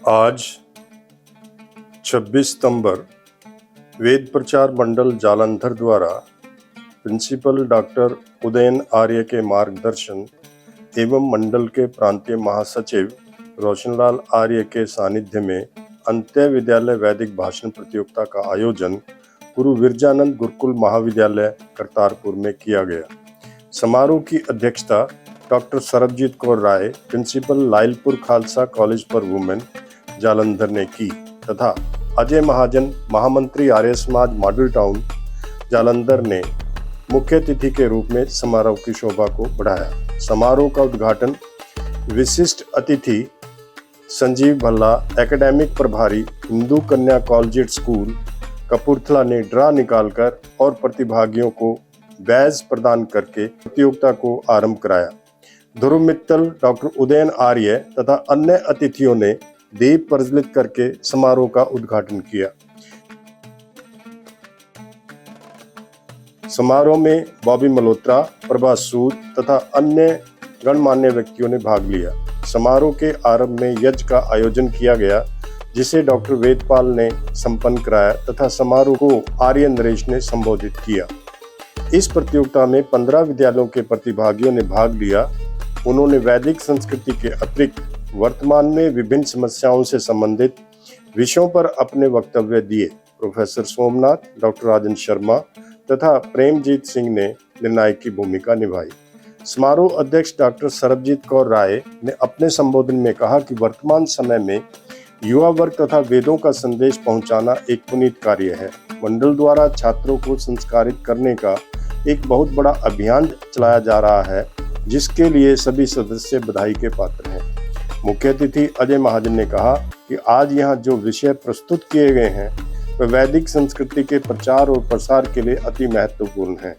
आज 26 सितंबर वेद प्रचार मंडल जालंधर द्वारा प्रिंसिपल डॉक्टर उदयन आर्य के मार्गदर्शन एवं मंडल के प्रांतीय महासचिव रोशनलाल आर्य के सानिध्य में अंत्य विद्यालय वैदिक भाषण प्रतियोगिता का आयोजन गुरु विरजानंद गुरुकुल महाविद्यालय करतारपुर में किया गया। समारोह की अध्यक्षता doctor Sarabjit Kaur Rai, principal Lyallpur Khalsa college for women Jalandhar ने की तथा अजय महाजन, महामंत्री आर्य समाज मॉडल टाउन जालंधर ने मुख्य अतिथि के रूप में समारोह की शोभा को बढ़ाया। समारोह का उद्घाटन विशिष्ट अतिथि संजीव भल्ला, एकेडमिक प्रभारी हिंदू कन्या कॉलेजिएट स्कूल कपूरथला ने ड्रा निकालकर और प्रतिभागियों को बैज प्रदान करके प्रतियोगिता को आरंभ कराया। ध्रुव मित्तल, डॉक्टर उदयन आर्य तथा अन्य अतिथियों ने दीप प्रज्वलित करके समारोह का उद्घाटन किया। समारोह में बॉबी मल्होत्रा, प्रभा सूद तथा अन्य गणमान्य व्यक्तियों ने भाग लिया। समारोह के आरंभ में यज्ञ का आयोजन किया गया, जिसे डॉक्टर वेदपाल ने संपन्न कराया तथा समारोह को आर्य नरेश ने संबोधित किया। इस प्रतियोगिता में 15 विद्यालयों के प्रतिभागियों ने भाग लिया। उन्होंने वैदिक संस्कृति के अतिरिक्त वर्तमान में विभिन्न समस्याओं से संबंधित विषयों पर अपने वक्तव्य दिए। प्रोफेसर सोमनाथ, डॉक्टर राजन शर्मा तथा प्रेमजीत सिंह ने निर्णायक की भूमिका निभाई। समारोह अध्यक्ष डॉक्टर सरबजीत कौर राय ने अपने संबोधन में कहा कि वर्तमान समय में युवा वर्ग तथा वेदों का संदेश पहुंचाना एक पुनीत कार्य है। मंडल द्वारा छात्रों को संस्कारित करने का एक बहुत बड़ा अभियान चलाया जा रहा है, जिसके लिए सभी सदस्य बधाई के पात्र हैं। मुख्य अतिथि अजय महाजन ने कहा कि आज यहाँ जो विषय प्रस्तुत किए गए हैं वह वैदिक संस्कृति के प्रचार और प्रसार के लिए अति महत्वपूर्ण है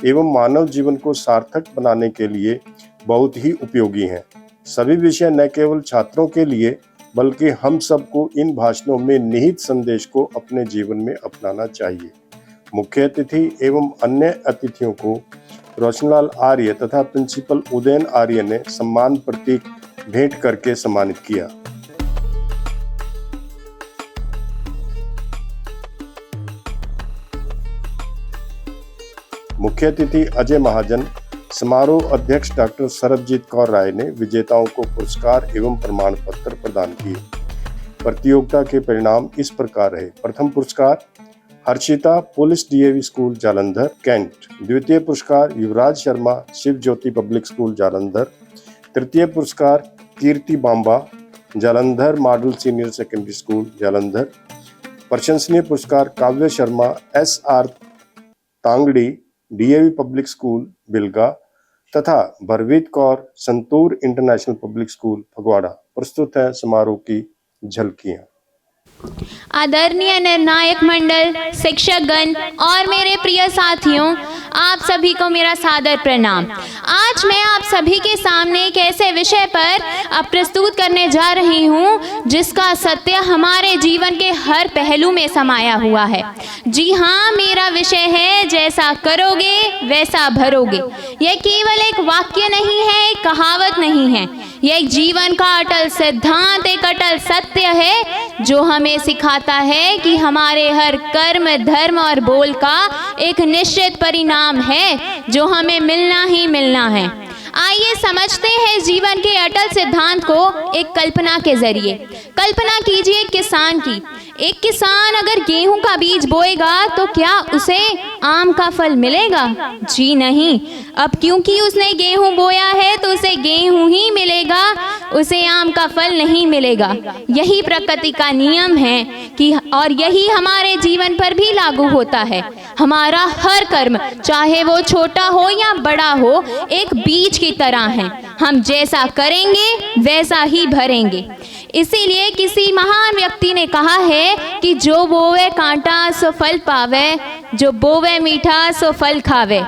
एवं मानव जीवन को सार्थक बनाने के लिए बहुत ही उपयोगी हैं। सभी विषय न केवल छात्रों के लिए बल्कि हम सबको इन भाषणों में निहित संदेश को अपने जीवन में अपनाना चाहिए। मुख्य अतिथि एवं अन्य अतिथियों को रोशनलाल आर्य तथा प्रिंसिपल उदयन आर्य ने सम्मान प्रतीक भेंट करके सम्मानित किया। मुख्य अतिथि अजय महाजन, समारोह अध्यक्ष डॉक्टर सरबजीत कौर राय ने विजेताओं को पुरस्कार एवं प्रमाण पत्र प्रदान किए। प्रतियोगिता के परिणाम इस प्रकार रहे। प्रथम पुरस्कार Harshita, police DAV school Jalandhar Cantt. द्वितीय पुरस्कार युवराज शर्मा, शिव ज्योति पब्लिक स्कूल जालंधर। तृतीय पुरस्कार Kirti Bamba, Jalandhar model senior secondary school Jalandhar. प्रशंसनीय पुरस्कार Kavya Sharma, SR Tangri, DAV public school Bilga तथा Bharvit Kaur, Santoor international public school Phagwara. प्रस्तुत है समारोह की झलकियां। आदरणीय निर्णायक मंडल, शिक्षकगण और मेरे प्रिय साथियों, आप सभी को मेरा सादर प्रणाम। आज मैं आप सभी के सामने एक ऐसे विषय पर अब प्रस्तुत करने जा रही हूँ जिसका सत्य हमारे जीवन के हर पहलू में समाया हुआ है। जी हाँ, मेरा विषय है जैसा करोगे वैसा भरोगे। यह केवल एक वाक्य नहीं है, एक कहावत नहीं है, यह एक जीवन का अटल सिद्धांत, एक अटल सत्य है जो हमें सिखाता है कि हमारे हर कर्म, धर्म और बोल का एक निश्चित परिणाम है जो हमें मिलना ही मिलना है। आइए समझते हैं जीवन के अटल सिद्धांत को एक कल्पना के जरिए। कल्पना कीजिए किसान की। एक किसान अगर गेहूं का बीज बोएगा तो क्या उसे आम का फल मिलेगा? जी नहीं। अब क्योंकि उसने गेहूं बोया है तो उसे गेहूं ही मिलेगा, उसे आम का फल नहीं मिलेगा। यही प्रकृति का नियम है कि और यही हमारे जीवन पर भी लागू होता है। हमारा हर कर्म, चाहे वो छोटा हो या बड़ा हो, एक बीज की तरह है। हम जैसा करेंगे वैसा ही भरेंगे। इसीलिए किसी महान व्यक्ति ने कहा है कि जो बोवे कांटा सो फल पावे, जो बोवे मीठा सो फल खावे।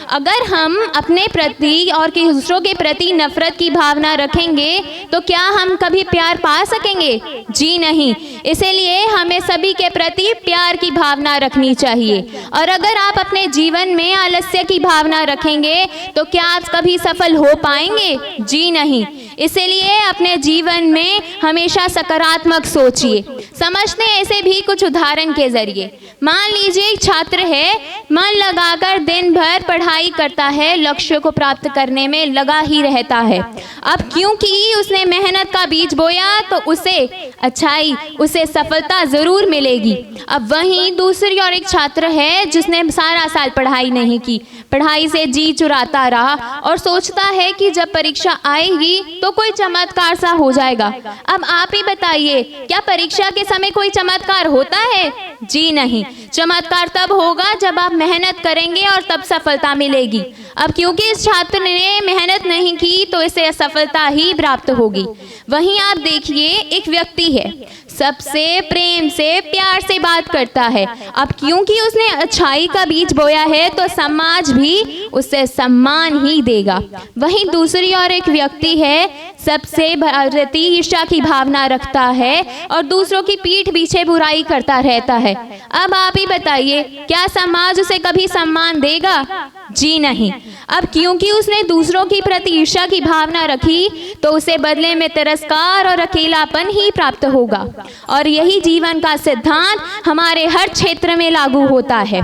अगर हम अपने प्रति और दूसरों के प्रति नफरत की भावना रखेंगे तो क्या हम कभी प्यार पा सकेंगे? जी नहीं। इसीलिए हमें सभी के प्रति प्यार की भावना रखनी चाहिए। और अगर आप अपने जीवन में आलस्य की भावना रखेंगे तो क्या आप कभी सफल हो पाएंगे? जी नहीं। इसलिए अपने जीवन में हमेशा सकारात्मक सोचिए। समझते हैं ऐसे भी कुछ उदाहरण के जरिए। मान लीजिए एक छात्र है, मन लगाकर दिन भर पढ़ाई करता है, लक्ष्य को प्राप्त करने में लगा ही रहता है। अब क्योंकि उसने मेहनत का बीज बोया तो उसे अच्छाई, उसे सफलता जरूर मिलेगी। अब वहीं दूसरी और एक छात्र है जिसने सारा साल पढ़ाई नहीं की, पढ़ाई से जी चुराता रहा और सोचता है कि जब परीक्षा आएगी तो कोई चमत्कार सा हो जाएगा। अब आप ही बताइए, क्या परीक्षा के समय कोई चमत्कार होता है? जी नहीं। चमत्कार तब होगा जब आप मेहनत करेंगे और तब सफलता मिलेगी। अब क्योंकि इस छात्र ने मेहनत नहीं की तो इसे असफलता ही प्राप्त होगी। वहीं आप देखिए एक व्यक्ति है, सबसे प्रेम से प्यार से बात करता है। अब क्योंकि उसने अच्छाई का बीज बोया है तो समाज भी उसे सम्मान ही देगा। वहीं दूसरी और एक व्यक्ति है, सबसे प्रति ईर्ष्या की भावना रखता है और दूसरों की पीठ पीछे बुराई करता रहता है। अब आप ही बताइए, क्या समाज उसे कभी सम्मान देगा? जी नहीं। अब क्योंकि उसने दूसरों की प्रति ईर्ष्या की भावना रखी तो उसे बदले में तिरस्कार और अकेलापन ही प्राप्त होगा। और यही जीवन का सिद्धांत हमारे हर क्षेत्र में लागू होता है।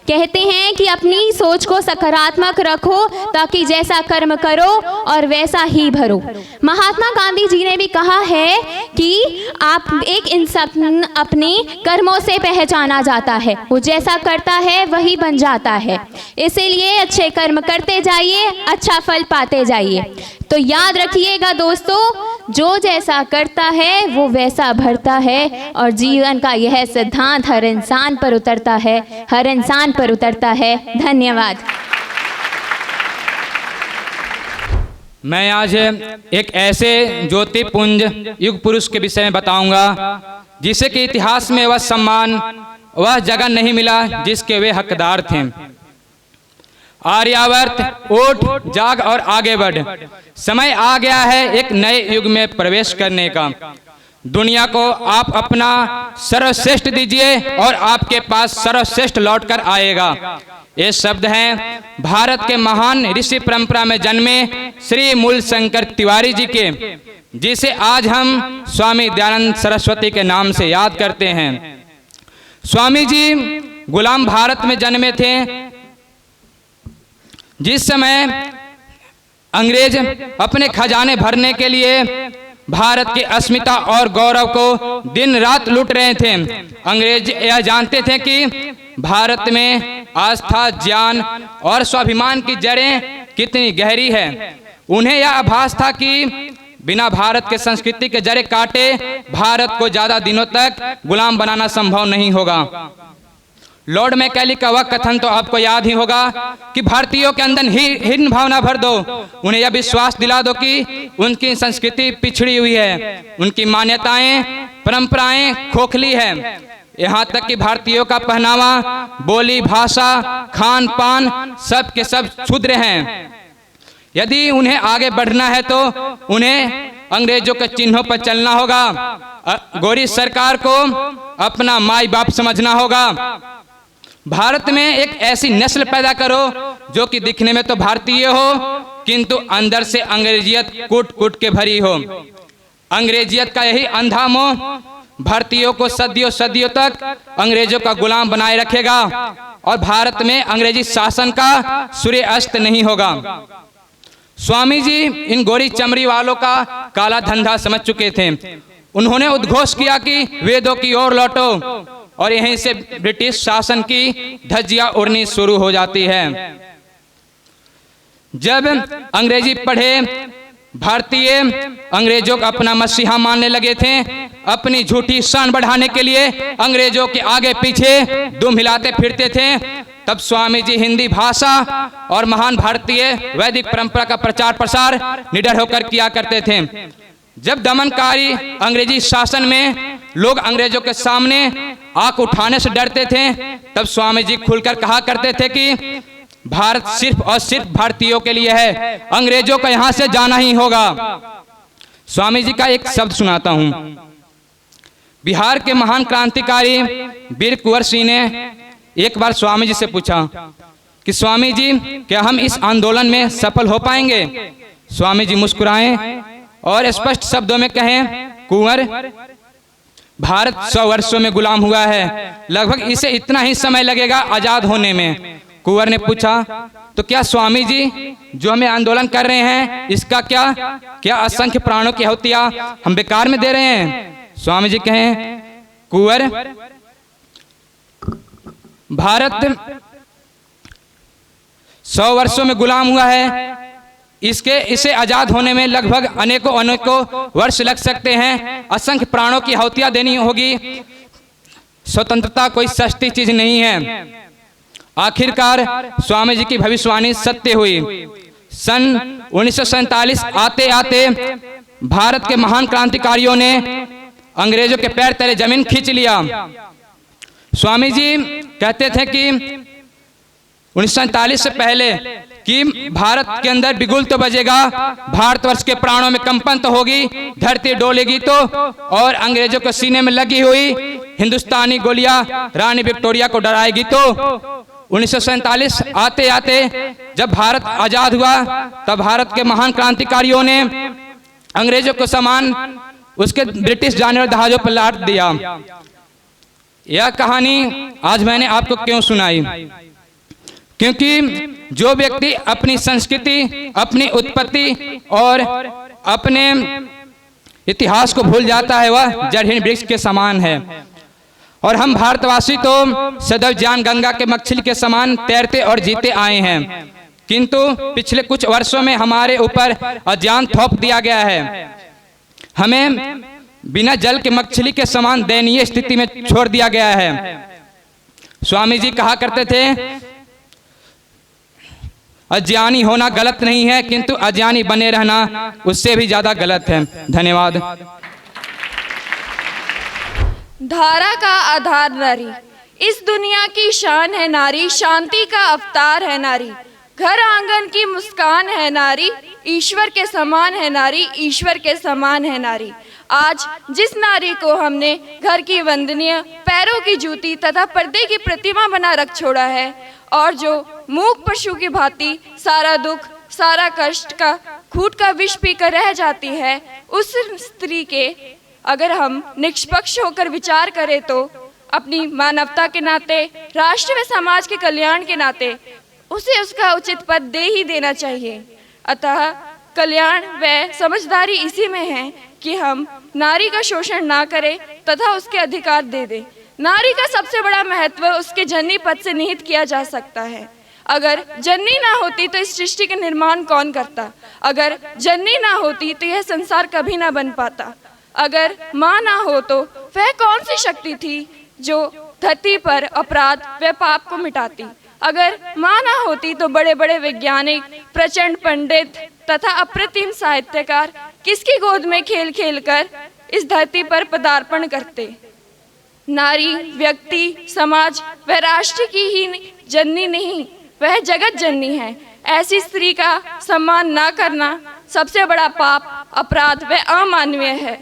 कहते हैं कि अपनी सोच को सकारात्मक रखो ताकि जैसा कर्म करो और वैसा ही भरो। महात्मा गांधी जी ने भी कहा है कि आप एक इंसान अपने कर्मों से पहचाना जाता है, वो जैसा करता है वही बन जाता है। इसीलिए अच्छे कर्म करते जाइए, अच्छा फल पाते जाइए। तो याद रखिएगा दोस्तों, जो जैसा करता है वो वैसा भरता है और जीवन का यह सिद्धांत हर इंसान पर उतरता है, हर इंसान पर उतरता है। धन्यवाद। मैं आज एक ऐसे ज्योतिपुंज युग पुरुष के विषय में बताऊंगा जिसे कि इतिहास में वह सम्मान, वह जगह नहीं मिला जिसके वे हकदार थे। आर्यावर्त, उठ, जाग और आगे बढ़। समय आ गया है एक नए युग में प्रवेश करने का। दुनिया को आप अपना सर्वश्रेष्ठ दीजिए और आपके पास सर्वश्रेष्ठ लौट कर आएगा। ये शब्द हैं भारत के महान ऋषि परंपरा में जन्मे श्री मूल शंकर तिवारी जी के, जिसे आज हम स्वामी दयानंद सरस्वती के नाम से याद करते हैं। स्वामी जी गुलाम भारत में जन्मे थे, जिस समय अंग्रेज अपने खजाने भरने के लिए भारत की अस्मिता और गौरव को दिन रात लूट रहे थे। अंग्रेज यह जानते थे कि भारत में आस्था, ज्ञान और स्वाभिमान की जड़ें कितनी गहरी है। उन्हें यह आभास था कि बिना भारत के संस्कृति के जड़ें काटे भारत को ज्यादा दिनों तक गुलाम बनाना संभव नहीं होगा। लॉर्ड मैकेले का वह कथन तो आपको याद ही होगा कि भारतीयों के अंदर हिडन भावना भर दो, उन्हें यह विश्वास दिला दो कि उनकी संस्कृति पिछड़ी हुई है, उनकी मान्यताएं, परंपराएं खोखली है। यहाँ तक कि भारतीयों का पहनावा, बोली, भाषा, खान पान सब के सब क्षुद्र हैं। यदि उन्हें आगे बढ़ना है तो उन्हें अंग्रेजों के चिन्हों पर चलना होगा। गोरी सरकार को अपना माई बाप समझना होगा। भारत में एक ऐसी नस्ल पैदा करो जो कि दिखने में तो भारतीय हो किंतु अंदर से अंग्रेजियत कूट कूट के भरी हो। अंग्रेजियत का यही अंधा मोह भारतीयों को सदियों सदियों तक अंग्रेजों का गुलाम बनाए रखेगा और भारत में अंग्रेजी शासन का सूर्य अस्त नहीं होगा। स्वामी जी इन गोरी चमड़ी वालों का काला धंधा समझ चुके थे। उन्होंने उद्घोष किया कि वेदों की ओर लौटो और यहीं से ब्रिटिश शासन की धज्जियां उड़नी शुरू हो जाती है। जब अंग्रेजी पढ़े भारतीय अंग्रेजों का अपना मसीहा मानने लगे थे। अपनी झूठी शान बढ़ाने के लिए अंग्रेजों के आगे पीछे दुम हिलाते फिरते थे। तब स्वामी जी हिंदी भाषा और महान भारतीय वैदिक परंपरा का प्रचार प्रसार निडर होकर किया करते थे। जब दमनकारी अंग्रेजी शासन में लोग अंग्रेजों के सामने आंख उठाने से डरते थे, तब स्वामी जी खुलकर कहा करते थे कि भारत सिर्फ और सिर्फ भारतीयों के लिए है, अंग्रेजों को यहां से जाना ही होगा। स्वामी जी का एक शब्द सुनाता हूं। बिहार के महान क्रांतिकारी वीर कुंवर सिंह ने एक बार स्वामी जी से पूछा कि स्वामी जी क्या हम इस आंदोलन में सफल हो पाएंगे? स्वामी जी मुस्कुराए और स्पष्ट शब्दों में कहें, कुंवर भारत 100 वर्षों में गुलाम हुआ है, लगभग इसे इतना ही समय लगेगा आजाद होने में। कुंवर ने पूछा, तो क्या स्वामी जी जो हमें आंदोलन कर रहे हैं इसका क्या असंख्य प्राणों की आहुतियां हम बेकार में दे रहे हैं? स्वामी जी कहें, कुंवर भारत 100 वर्षों में गुलाम हुआ है, इसे आजाद होने में लगभग अनेकों वर्ष लग सकते हैं, असंख्य प्राणों की आहुतियां देनी होगी। स्वतंत्रता कोई सस्ती चीज नहीं है। आखिरकार स्वामी जी की भविष्यवाणी सत्य हुई। सन 1947 आते आते भारत के महान क्रांतिकारियों ने अंग्रेजों के पैर तले जमीन खींच लिया। स्वामी जी कहते थे कि 1947 से पहले कि भारत के अंदर बिगुल तो बजेगा, भारतवर्ष के प्राणों में कंपन तो होगी, धरती डोलेगी तो, और अंग्रेजों को सीने में लगी हुई हिंदुस्तानी गोलियां रानी विक्टोरिया को डराएगी तो। 1947 आते आते जब भारत आजाद हुआ तब भारत के महान क्रांतिकारियों ने अंग्रेजों को सामान उसके ब्रिटिश जानवर जहाजों पर लाद दिया। यह कहानी आज मैंने आपको क्यों सुनाई? क्योंकि जो व्यक्ति अपनी संस्कृति, अपनी उत्पत्ति और अपने इतिहास को भूल जाता है वह जड़हीन वृक्ष के समान है। और हम भारतवासी तो सदैव ज्ञान गंगा के मछली के समान तैरते और जीते आए हैं, किंतु पिछले कुछ वर्षों में हमारे ऊपर अज्ञान थोप दिया गया है। हमें बिना जल के मछली के समान दयनीय स्थिति में छोड़ दिया गया है। स्वामी जी कहा करते थे, अज्ञानी होना गलत नहीं है, किंतु अज्ञानी बने रहना उससे भी ज्यादा गलत है। धन्यवाद। धारा का आधार नारी, इस दुनिया की शान है नारी, शांति का अवतार है नारी, घर आंगन की मुस्कान है नारी, ईश्वर के समान है नारी, ईश्वर के समान है नारी। आज जिस नारी को हमने घर की वंदनीय, पैरों की जूती तथा पर्दे की प्रतिमा बना रख छोड़ा है और जो मूक पशु की भांति सारा दुख, सारा कष्ट का घूंट का विष पीकर रह जाती है, उस स्त्री के अगर हम निष्पक्ष होकर विचार करें तो अपनी मानवता के नाते, राष्ट्र व समाज के कल्याण के नाते उसे उसका उचित पद दे ही देना चाहिए। अतः कल्याण व समझदारी इसी में है कि हम नारी का शोषण ना करें तथा उसके अधिकार दे दें। नारी का सबसे बड़ा महत्व उसके जननी पद से निहित किया जा सकता है। अगर जननी ना होती तो इस सृष्टि का निर्माण कौन करता? अगर जननी ना होती तो यह संसार कभी ना बन पाता। अगर माँ ना हो तो वह कौन सी शक्ति थी जो धरती पर अपराध व पाप को मिटाती? अगर माँ ना होती तो बड़े बड़े वैज्ञानिक, प्रचंड पंडित तथा अप्रतिम साहित्यकार किसकी गोद में खेल खेल कर इस धरती पर पदार्पण करते? नारी व्यक्ति, समाज व राष्ट्र की ही जननी नहीं, वह जगत जननी है। ऐसी स्त्री का सम्मान ना करना सबसे बड़ा पाप, अपराध व अमानवीय है।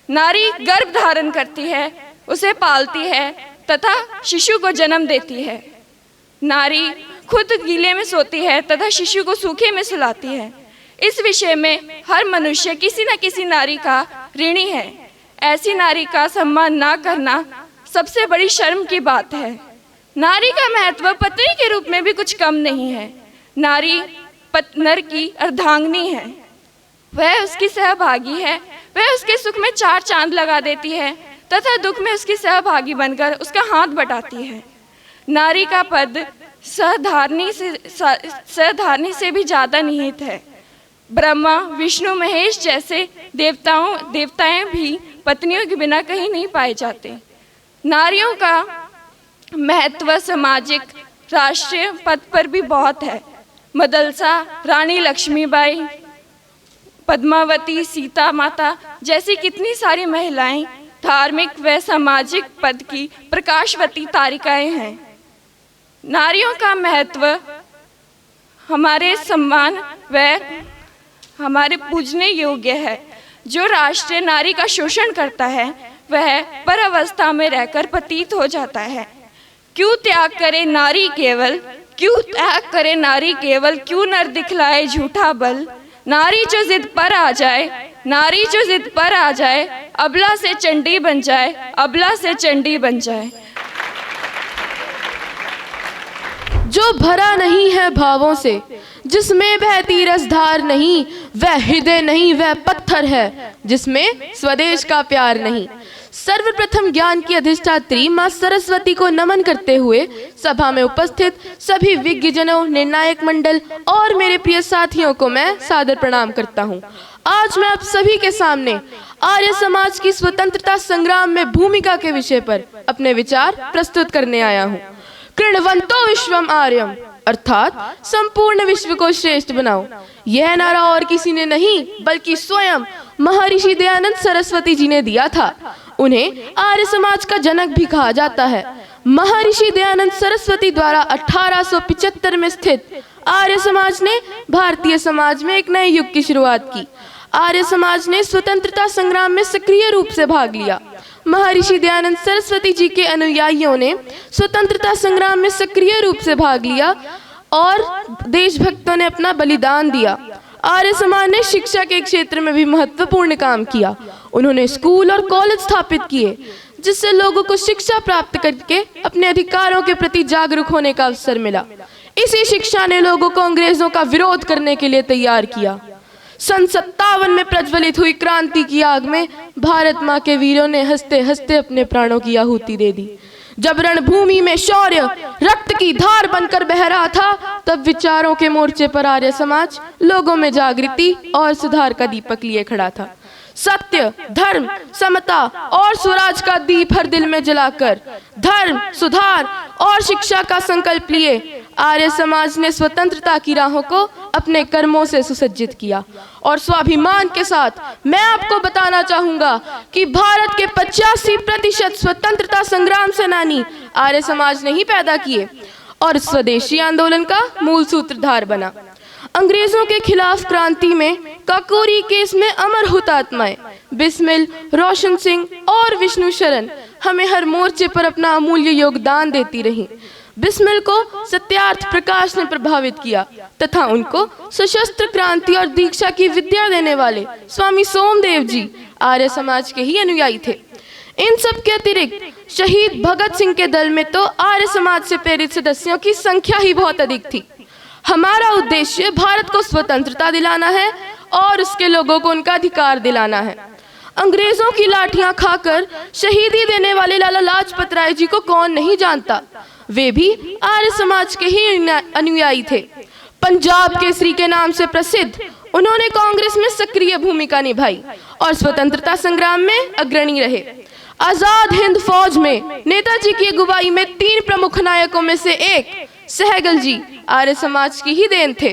नारी गर्भ धारण करती है, उसे पालती है तथा शिशु को जन्म देती है। नारी खुद गीले में सोती है तथा शिशु को सूखे में सुलाती है। इस विषय में हर मनुष्य किसी न किसी नारी का ऋणी है। ऐसी नारी का सम्मान ना करना सबसे बड़ी शर्म की बात है। नारी का महत्व पत्नी के रूप में भी कुछ कम नहीं है। नारी नर की अर्धांगिनी है, वह उसकी सहभागी है, वह उसके सुख में 4 चांद लगा देती है तथा दुख में उसकी सहभागी बनकर उसका हाथ बटाती है। नारी का पद सहधारणी से भी ज्यादा निहित है। ब्रह्मा, विष्णु, महेश जैसे देवताएं भी पत्नियों के बिना कहीं नहीं पाए जाते। नारियों का महत्व सामाजिक, राष्ट्रीय पद पर भी बहुत है। मदलसा, रानी लक्ष्मीबाई, पद्मावती, सीता माता जैसी कितनी सारी महिलाएं धार्मिक व सामाजिक पद की प्रकाशवती तारिकाएं हैं। नारियों का महत्व हमारे सम्मान व हमारे पूजने योग्य है। जो राष्ट्र नारी का शोषण करता है वह परावस्था में रहकर पतित हो जाता है। क्यों त्याग करे नारी केवल, क्यों त्याग करे नारी केवल, क्यों नर दिखलाए झूठा बल। नारी जो जिद पर आ जाए नारी जो जिद पर आ जाए, अबला से चंडी बन जाए, अबला से चंडी बन जाए। जो भरा नहीं है भावों से, जिसमें बहती रसधार नहीं, वह हृदय नहीं, वह पत्थर है जिसमें स्वदेश का प्यार नहीं। सर्वप्रथम ज्ञान की अधिष्ठात्री मां सरस्वती को नमन करते हुए सभा में उपस्थित सभी विज्ञजनों, निर्णायक मंडल और मेरे प्रिय साथियों को मैं सादर प्रणाम करता हूँ। आज मैं आप सभी के सामने आर्य समाज की स्वतंत्रता संग्राम में भूमिका के विषय पर अपने विचार प्रस्तुत करने आया हूँ। कृणवंतो विश्वम आर्यम, अर्थात संपूर्ण विश्व को श्रेष्ठ बनाओ। यह नारा और किसी ने नहीं बल्कि स्वयं महर्षि दयानंद सरस्वती जी ने दिया था। उन्हें आर्य समाज का जनक भी कहा जाता है। महर्षि दयानंद सरस्वती द्वारा 1875 में स्थित आर्य समाज ने भारतीय समाज में एक नए युग की शुरुआत की। आर्य समाज ने स्वतंत्रता संग्राम में सक्रिय रूप से भाग लिया। महर्षि दयानंद सरस्वती जी के अनुयायियों ने स्वतंत्रता संग्राम में सक्रिय रूप से भाग लिया और देशभक्तों ने अपना बलिदान दिया। आर्य समाज ने शिक्षा के क्षेत्र में भी महत्वपूर्ण काम किया। उन्होंने स्कूल और कॉलेज स्थापित किए, जिससे लोगों को शिक्षा प्राप्त करके अपने अधिकारों के प्रति जागरूक होने का अवसर मिला। इसी शिक्षा ने लोगों को अंग्रेजों का विरोध करने के लिए तैयार किया। सन 57 में प्रज्वलित हुई क्रांति की आग में भारत माँ के वीरों ने हंसते हंसते अपने प्राणों की आहुति दे दी। जब रणभूमि में शौर्य रक्त की धार बनकर बह रहा था, तब विचारों के मोर्चे पर आर्य समाज लोगों में जागृति और सुधार का दीपक लिए खड़ा था। सत्य, धर्म, समता और स्वराज का दीप हर दिल में जलाकर धर्म, सुधार और शिक्षा का संकल्प लिए आर्य समाज ने स्वतंत्रता की राहों को अपने कर्मों से सुसज्जित किया। और स्वाभिमान के साथ मैं आपको बताना चाहूंगा कि भारत के 85% स्वतंत्रता संग्राम सेनानी आर्य समाज ने ही पैदा किए और स्वदेशी आंदोलन का मूल सूत्रधार बना। अंग्रेजों के खिलाफ क्रांति में काकोरी केस में अमर हुतात्माएं बिस्मिल, रोशन सिंह और विष्णु शरण हमें हर मोर्चे पर अपना अमूल्य योगदान देती रही। बिस्मिल को सत्यार्थ प्रकाश ने प्रभावित किया तथा उनको सशस्त्र क्रांति और दीक्षा की विद्या देने वाले स्वामी सोमदेव जी आर्य समाज के ही अनुयायी थे। इन सब के अतिरिक्त शहीद भगत सिंह के दल में तो आर्य समाज से प्रेरित सदस्यों की संख्या ही बहुत अधिक थी। हमारा उद्देश्य भारत को स्वतंत्रता दिलाना है और उसके लोगों को उनका अधिकार दिलाना है। अंग्रेजों की लाठियां खाकर शहीदी देने वाले लाला लाजपत राय जी को कौन नहीं जानता। वे भी आर्य समाज के ही अनुयायी थे। पंजाब केसरी के नाम से प्रसिद्ध उन्होंने कांग्रेस में सक्रिय भूमिका निभाई और स्वतंत्रता संग्राम में अग्रणी रहे। आजाद हिंद फौज में नेताजी की अगुवाई में 3 प्रमुख नायकों में से एक सहगल जी आर्य समाज की ही देन थे।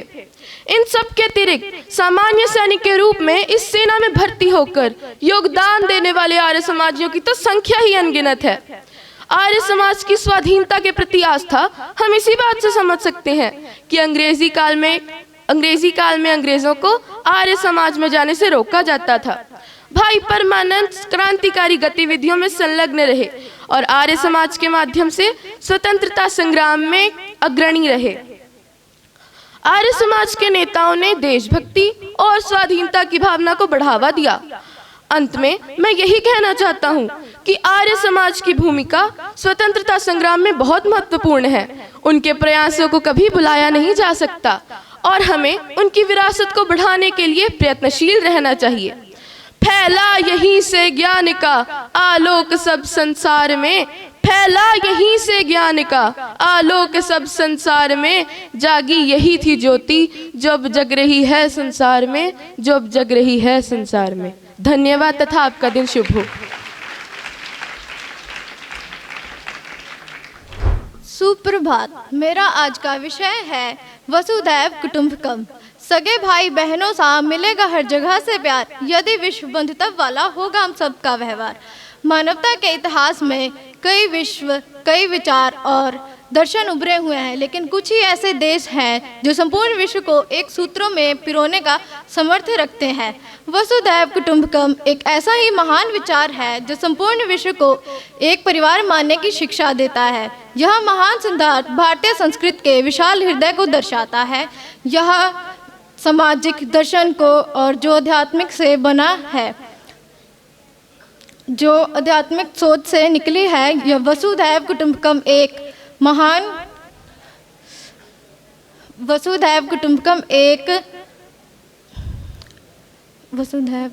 इन सब के अतिरिक्त सामान्य सैनिक के रूप में इस सेना में भर्ती होकर योगदान देने वाले आर्य समाजियों की तो संख्या ही अनगिनत है। आर्य समाज की स्वाधीनता के प्रति आस्था हम इसी बात से समझ सकते हैं कि अंग्रेजी काल में अंग्रेजों को आर्य समाज में जाने से रोका जाता था। भाई परमानंद क्रांतिकारी गतिविधियों में संलग्न रहे और आर्य समाज के माध्यम से स्वतंत्रता संग्राम में अग्रणी रहे। आर्य समाज के नेताओं ने देशभक्ति और स्वाधीनता की भावना को बढ़ावा दिया। अंत में मैं यही कहना चाहता हूँ कि आर्य समाज की भूमिका स्वतंत्रता संग्राम में बहुत महत्वपूर्ण है। उनके प्रयासों को कभी भुलाया नहीं जा सकता और हमें उनकी विरासत को बढ़ाने के लिए प्रयत्नशील रहना चाहिए। फैला यहीं से ज्ञान का आलोक सब संसार में, फैला यहीं से ज्ञान का आलोक सब संसार में, जागी यही थी ज्योति जो अब जग रही है संसार में, जो अब जग रही है संसार में। धन्यवाद तथा आपका दिन शुभ हो। सुप्रभात। मेरा आज का विषय है वसुधैव कुटुंबकम। सगे भाई बहनों सा मिलेगा हर जगह से प्यार, यदि विश्व बंधुत्व वाला होगा हम सबका व्यवहार। मानवता के इतिहास में कई विश्व, कई विचार और दर्शन उभरे हुए हैं, लेकिन कुछ ही ऐसे देश हैं जो संपूर्ण विश्व को एक सूत्रों में पिरोने का सामर्थ्य रखते हैं। वसुधैव कुटुंबकम एक ऐसा ही महान विचार है जो संपूर्ण विश्व को एक परिवार मानने की शिक्षा देता है। यह महान सिद्धांत भारतीय संस्कृति के विशाल हृदय को दर्शाता है। यह सामाजिक दर्शन को और जो आध्यात्मिक से बना है, जो आध्यात्मिक सोच से निकली है, यह वसुधैव कुटुंबकम एक महान वसुधैव कुटुंबकम एक वसुधैव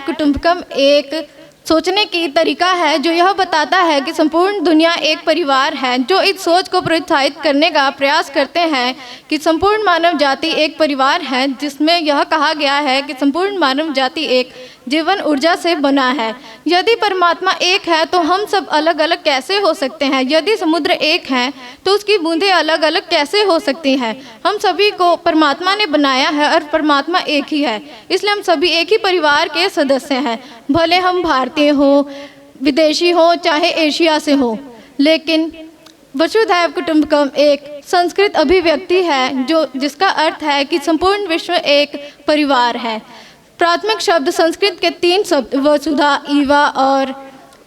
कुटुंबकम एक सोचने की तरीका है जो यह बताता है कि संपूर्ण दुनिया एक परिवार है। जो इस सोच को प्रोत्साहित करने का प्रयास करते हैं कि संपूर्ण मानव जाति एक परिवार है, जिसमें यह कहा गया है कि संपूर्ण मानव जाति एक जीवन ऊर्जा से बना है। यदि परमात्मा एक है तो हम सब अलग अलग कैसे हो सकते हैं? यदि समुद्र एक है तो उसकी बूंदें अलग अलग कैसे हो सकती हैं? हम सभी को परमात्मा ने बनाया है और परमात्मा एक ही है, इसलिए हम सभी एक ही परिवार के सदस्य हैं। भले हम भारतीय हो, विदेशी हो, चाहे एशिया से हो, लेकिन वसुधैव कुटुंबकम एक संस्कृत अभिव्यक्ति है जिसका अर्थ है कि संपूर्ण विश्व एक परिवार है। प्राथमिक शब्द संस्कृत के 3 शब्द वसुधा, ईवा और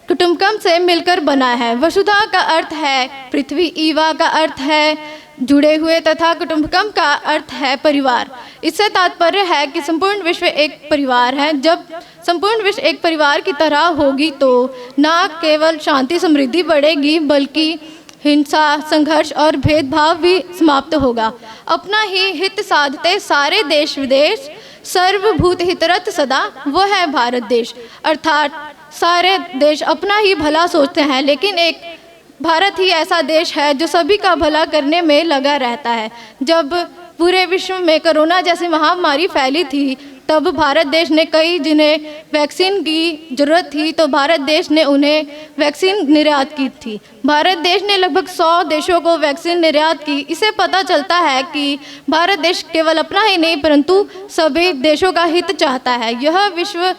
कुटुंबकम से मिलकर बना है। वसुधा का अर्थ है पृथ्वी, ईवा का अर्थ है जुड़े हुए तथा कुटुंबकम का अर्थ है परिवार। इससे तात्पर्य है कि संपूर्ण विश्व एक परिवार है। जब संपूर्ण विश्व एक परिवार की तरह होगी तो न केवल शांति समृद्धि बढ़ेगी, बल्कि हिंसा, संघर्ष और भेदभाव भी समाप्त होगा। अपना ही हित साधते सारे देश विदेश, सर्वभूत हितरत सदा, वो है भारत देश। अर्थात सारे देश अपना ही भला सोचते हैं, लेकिन एक भारत ही ऐसा देश है जो सभी का भला करने में लगा रहता है। जब पूरे विश्व में कोरोना जैसी महामारी फैली थी, तब भारत देश ने कई जिन्हें वैक्सीन की ज़रूरत थी तो भारत देश ने उन्हें वैक्सीन निर्यात की थी। भारत देश ने लगभग 100 देशों को वैक्सीन निर्यात की। इससे पता चलता है कि भारत देश केवल अपना ही नहीं परंतु सभी देशों का हित चाहता है। यह विश्व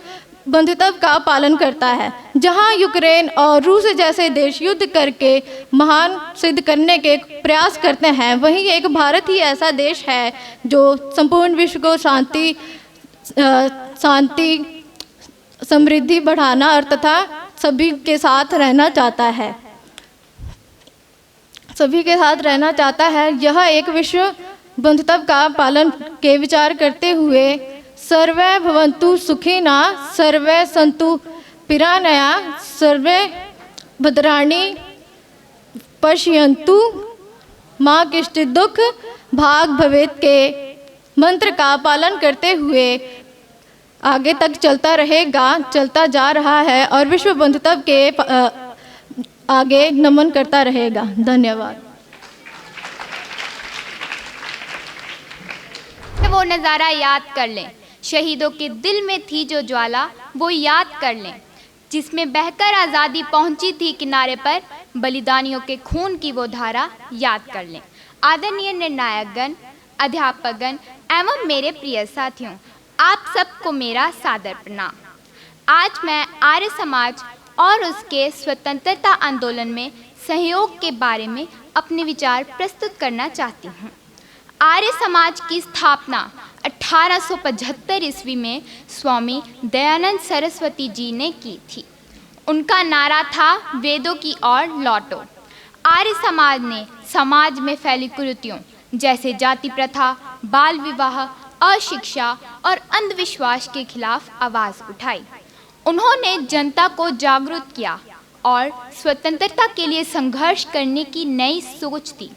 बंधुत्व का पालन करता है। जहां यूक्रेन और रूस जैसे देश युद्ध करके महान सिद्ध करने के प्रयास करते हैं, वहीं एक भारत ही ऐसा देश है जो संपूर्ण विश्व को शांति समृद्धि बढ़ाना और तथा सभी के साथ रहना चाहता है। यह एक विश्व बंधुत्व का पालन के विचार करते हुए सर्वे भवन्तु सुखिना, सर्वे सन्तु पिरानया, सर्वे भद्राणि पश्यन्तु माँ किश्चित् दुख भाग भवेत् के मंत्र का पालन करते हुए आगे तक चलता जा रहा है और विश्व बंधुत्व के आगे नमन करता रहेगा। धन्यवाद। वो नज़ारा याद कर लें, शहीदों के दिल में थी जो ज्वाला वो याद कर लें, जिसमें बहकर आज़ादी पहुंची थी किनारे पर, बलिदानियों के खून की वो धारा याद कर लें। आदरणीय निर्णायकगण, अध्यापकगण एवं मेरे प्रिय साथियों, आप सबको मेरा सादर प्रणाम। आज मैं आर्य समाज और उसके स्वतंत्रता आंदोलन में सहयोग के बारे में अपने विचार प्रस्तुत करना चाहती हूँ। आर्य समाज की स्थापना 1875 ईस्वी में स्वामी दयानंद सरस्वती जी ने की थी। उनका नारा था वेदों की ओर लौटो। आर्य समाज ने समाज में फैली कुरीतियों जैसे जाति प्रथा, बाल विवाह, अशिक्षा और अंधविश्वास के खिलाफ आवाज़ उठाई। उन्होंने जनता को जागरूक किया और स्वतंत्रता के लिए संघर्ष करने की नई सोच दी।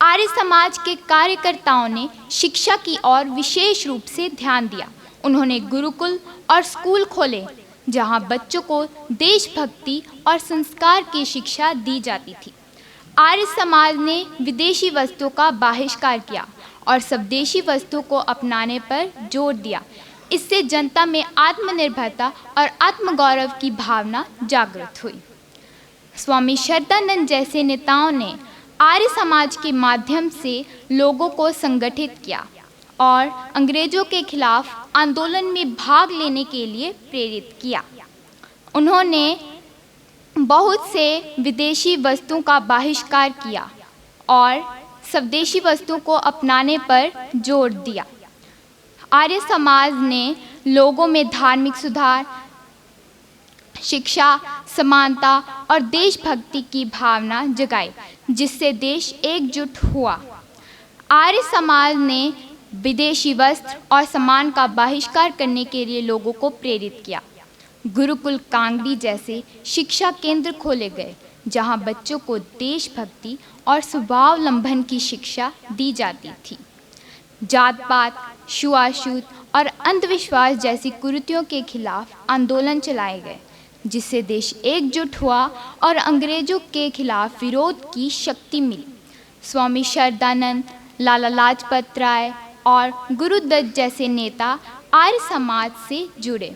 आर्य समाज के कार्यकर्ताओं ने शिक्षा की ओर विशेष रूप से ध्यान दिया। उन्होंने गुरुकुल और स्कूल खोले जहां बच्चों को देशभक्ति और संस्कार की शिक्षा दी जाती थी। आर्य समाज ने विदेशी वस्तुओं का बहिष्कार किया और स्वदेशी वस्तुओं को अपनाने पर जोर दिया। इससे जनता में आत्मनिर्भरता और आत्मगौरव की भावना जागृत हुई। स्वामी श्रद्धानंद जैसे नेताओं ने आर्य समाज के माध्यम से लोगों को संगठित किया और अंग्रेजों के खिलाफ आंदोलन में भाग लेने के लिए प्रेरित किया। उन्होंने बहुत से विदेशी वस्तुओं का बहिष्कार किया और स्वदेशी वस्तुओं को अपनाने पर जोर दिया। आर्य समाज ने लोगों में धार्मिक सुधार, शिक्षा, समानता और देशभक्ति की भावना जगाई, जिससे देश एकजुट हुआ। आर्य समाज ने विदेशी वस्त्र और सामान का बहिष्कार करने के लिए लोगों को प्रेरित किया। गुरुकुल कांगड़ी जैसे शिक्षा केंद्र खोले गए, जहां बच्चों को देशभक्ति और स्वावलंबन की शिक्षा दी जाती थी। जात पात, छुआछूत और अंधविश्वास जैसी कुरीतियों के खिलाफ आंदोलन चलाए गए, जिससे देश एकजुट हुआ और अंग्रेजों के खिलाफ विरोध की शक्ति मिली। स्वामी श्रद्धानंद, लाला लाजपत राय और गुरुदत्त जैसे नेता आर्य समाज से जुड़े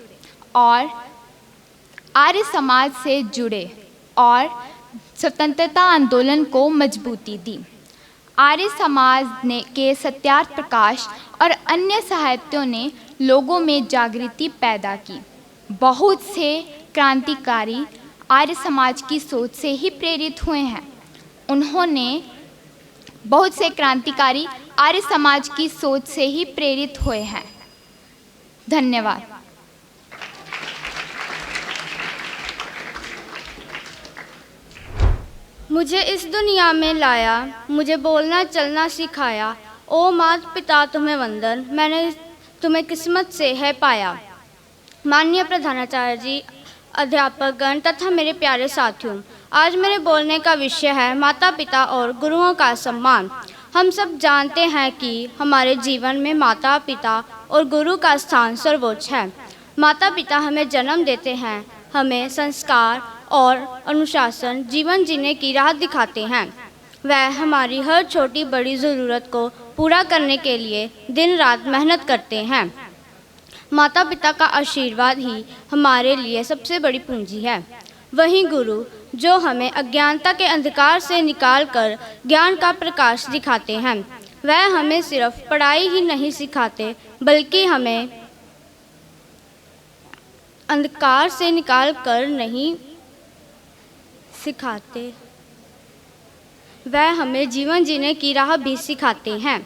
और स्वतंत्रता आंदोलन को मजबूती दी। आर्य समाज के सत्यार्थ प्रकाश और अन्य साहित्यों ने लोगों में जागृति पैदा की। बहुत से क्रांतिकारी आर्य समाज की सोच से ही प्रेरित हुए हैं। बहुत से क्रांतिकारी आर्य समाज की सोच से ही प्रेरित हुए हैं। धन्यवाद। मुझे इस दुनिया में लाया, मुझे बोलना चलना सिखाया। ओ माता पिता तुम्हें वंदन, मैंने तुम्हें किस्मत से है पाया। माननीय प्रधानाचार्य जी, अध्यापक गण तथा मेरे प्यारे साथियों, आज मेरे बोलने का विषय है माता पिता और गुरुओं का सम्मान। हम सब जानते हैं कि हमारे जीवन में माता पिता और गुरु का स्थान सर्वोच्च है। माता पिता हमें जन्म देते हैं, हमें संस्कार और अनुशासन जीवन जीने की राह दिखाते हैं। वह हमारी हर छोटी बड़ी ज़रूरत को पूरा करने के लिए दिन रात मेहनत करते हैं। माता पिता का आशीर्वाद ही हमारे लिए सबसे बड़ी पूंजी है। वहीं गुरु जो हमें अज्ञानता के अंधकार से निकालकर ज्ञान का प्रकाश दिखाते हैं। वह हमें सिर्फ पढ़ाई ही नहीं सिखाते, बल्कि हमें अंधकार से निकालकर नहीं सिखाते, वह हमें जीवन जीने की राह भी सिखाते हैं।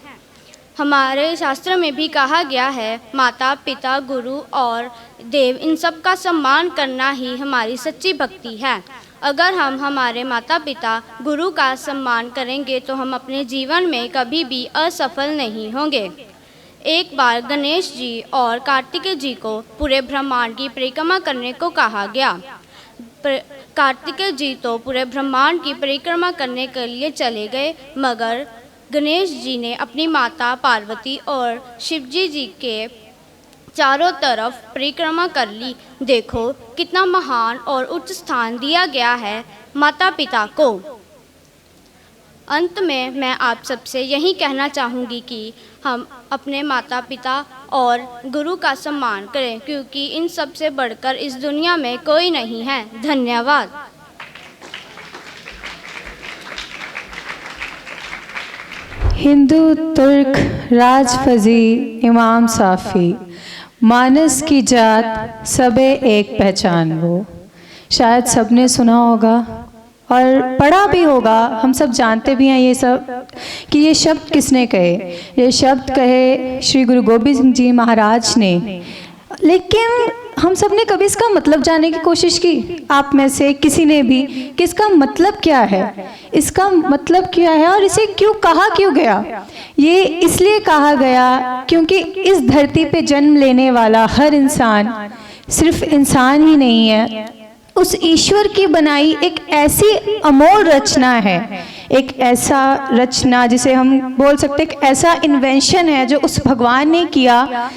हमारे शास्त्र में भी कहा गया है, माता पिता गुरु और देव इन सब का सम्मान करना ही हमारी सच्ची भक्ति है। अगर हम हमारे माता पिता गुरु का सम्मान करेंगे तो हम अपने जीवन में कभी भी असफल नहीं होंगे। एक बार गणेश जी और कार्तिकेय जी को पूरे ब्रह्मांड की परिक्रमा करने को कहा गया। कार्तिकेय जी तो पूरे ब्रह्मांड की परिक्रमा करने के लिए चले गए, मगर गणेश जी ने अपनी माता पार्वती और शिवजी जी के चारों तरफ परिक्रमा कर ली। देखो कितना महान और उच्च स्थान दिया गया है माता पिता को। अंत में मैं आप सबसे यही कहना चाहूँगी कि हम अपने माता पिता और गुरु का सम्मान करें, क्योंकि इन सब से बढ़कर इस दुनिया में कोई नहीं है। धन्यवाद। हिंदू, तुर्क, राजफजी, इमाम साफ़ी, मानस की जात सबे एक पहचान वो। शायद सबने सुना होगा और पढ़ा भी होगा, हम सब जानते भी हैं ये सब कि ये शब्द किसने कहे। ये शब्द कहे श्री गुरु गोबिंद सिंह जी महाराज ने। लेकिन हम सब ने कभी इसका मतलब जानने की कोशिश की? आप में से किसी ने भी कि इसका मतलब क्या है, इसका मतलब क्या है और इसे क्यों कहा क्यों गया? ये इसलिए कहा गया क्योंकि इस धरती पे जन्म लेने वाला हर इंसान सिर्फ इंसान ही नहीं है, उस ईश्वर की बनाई एक ऐसी अमोल रचना है, एक ऐसा रचना जिसे हम बोल सकते हैं, एक ऐसा इन्वेंशन है जो उस भगवान ने किया,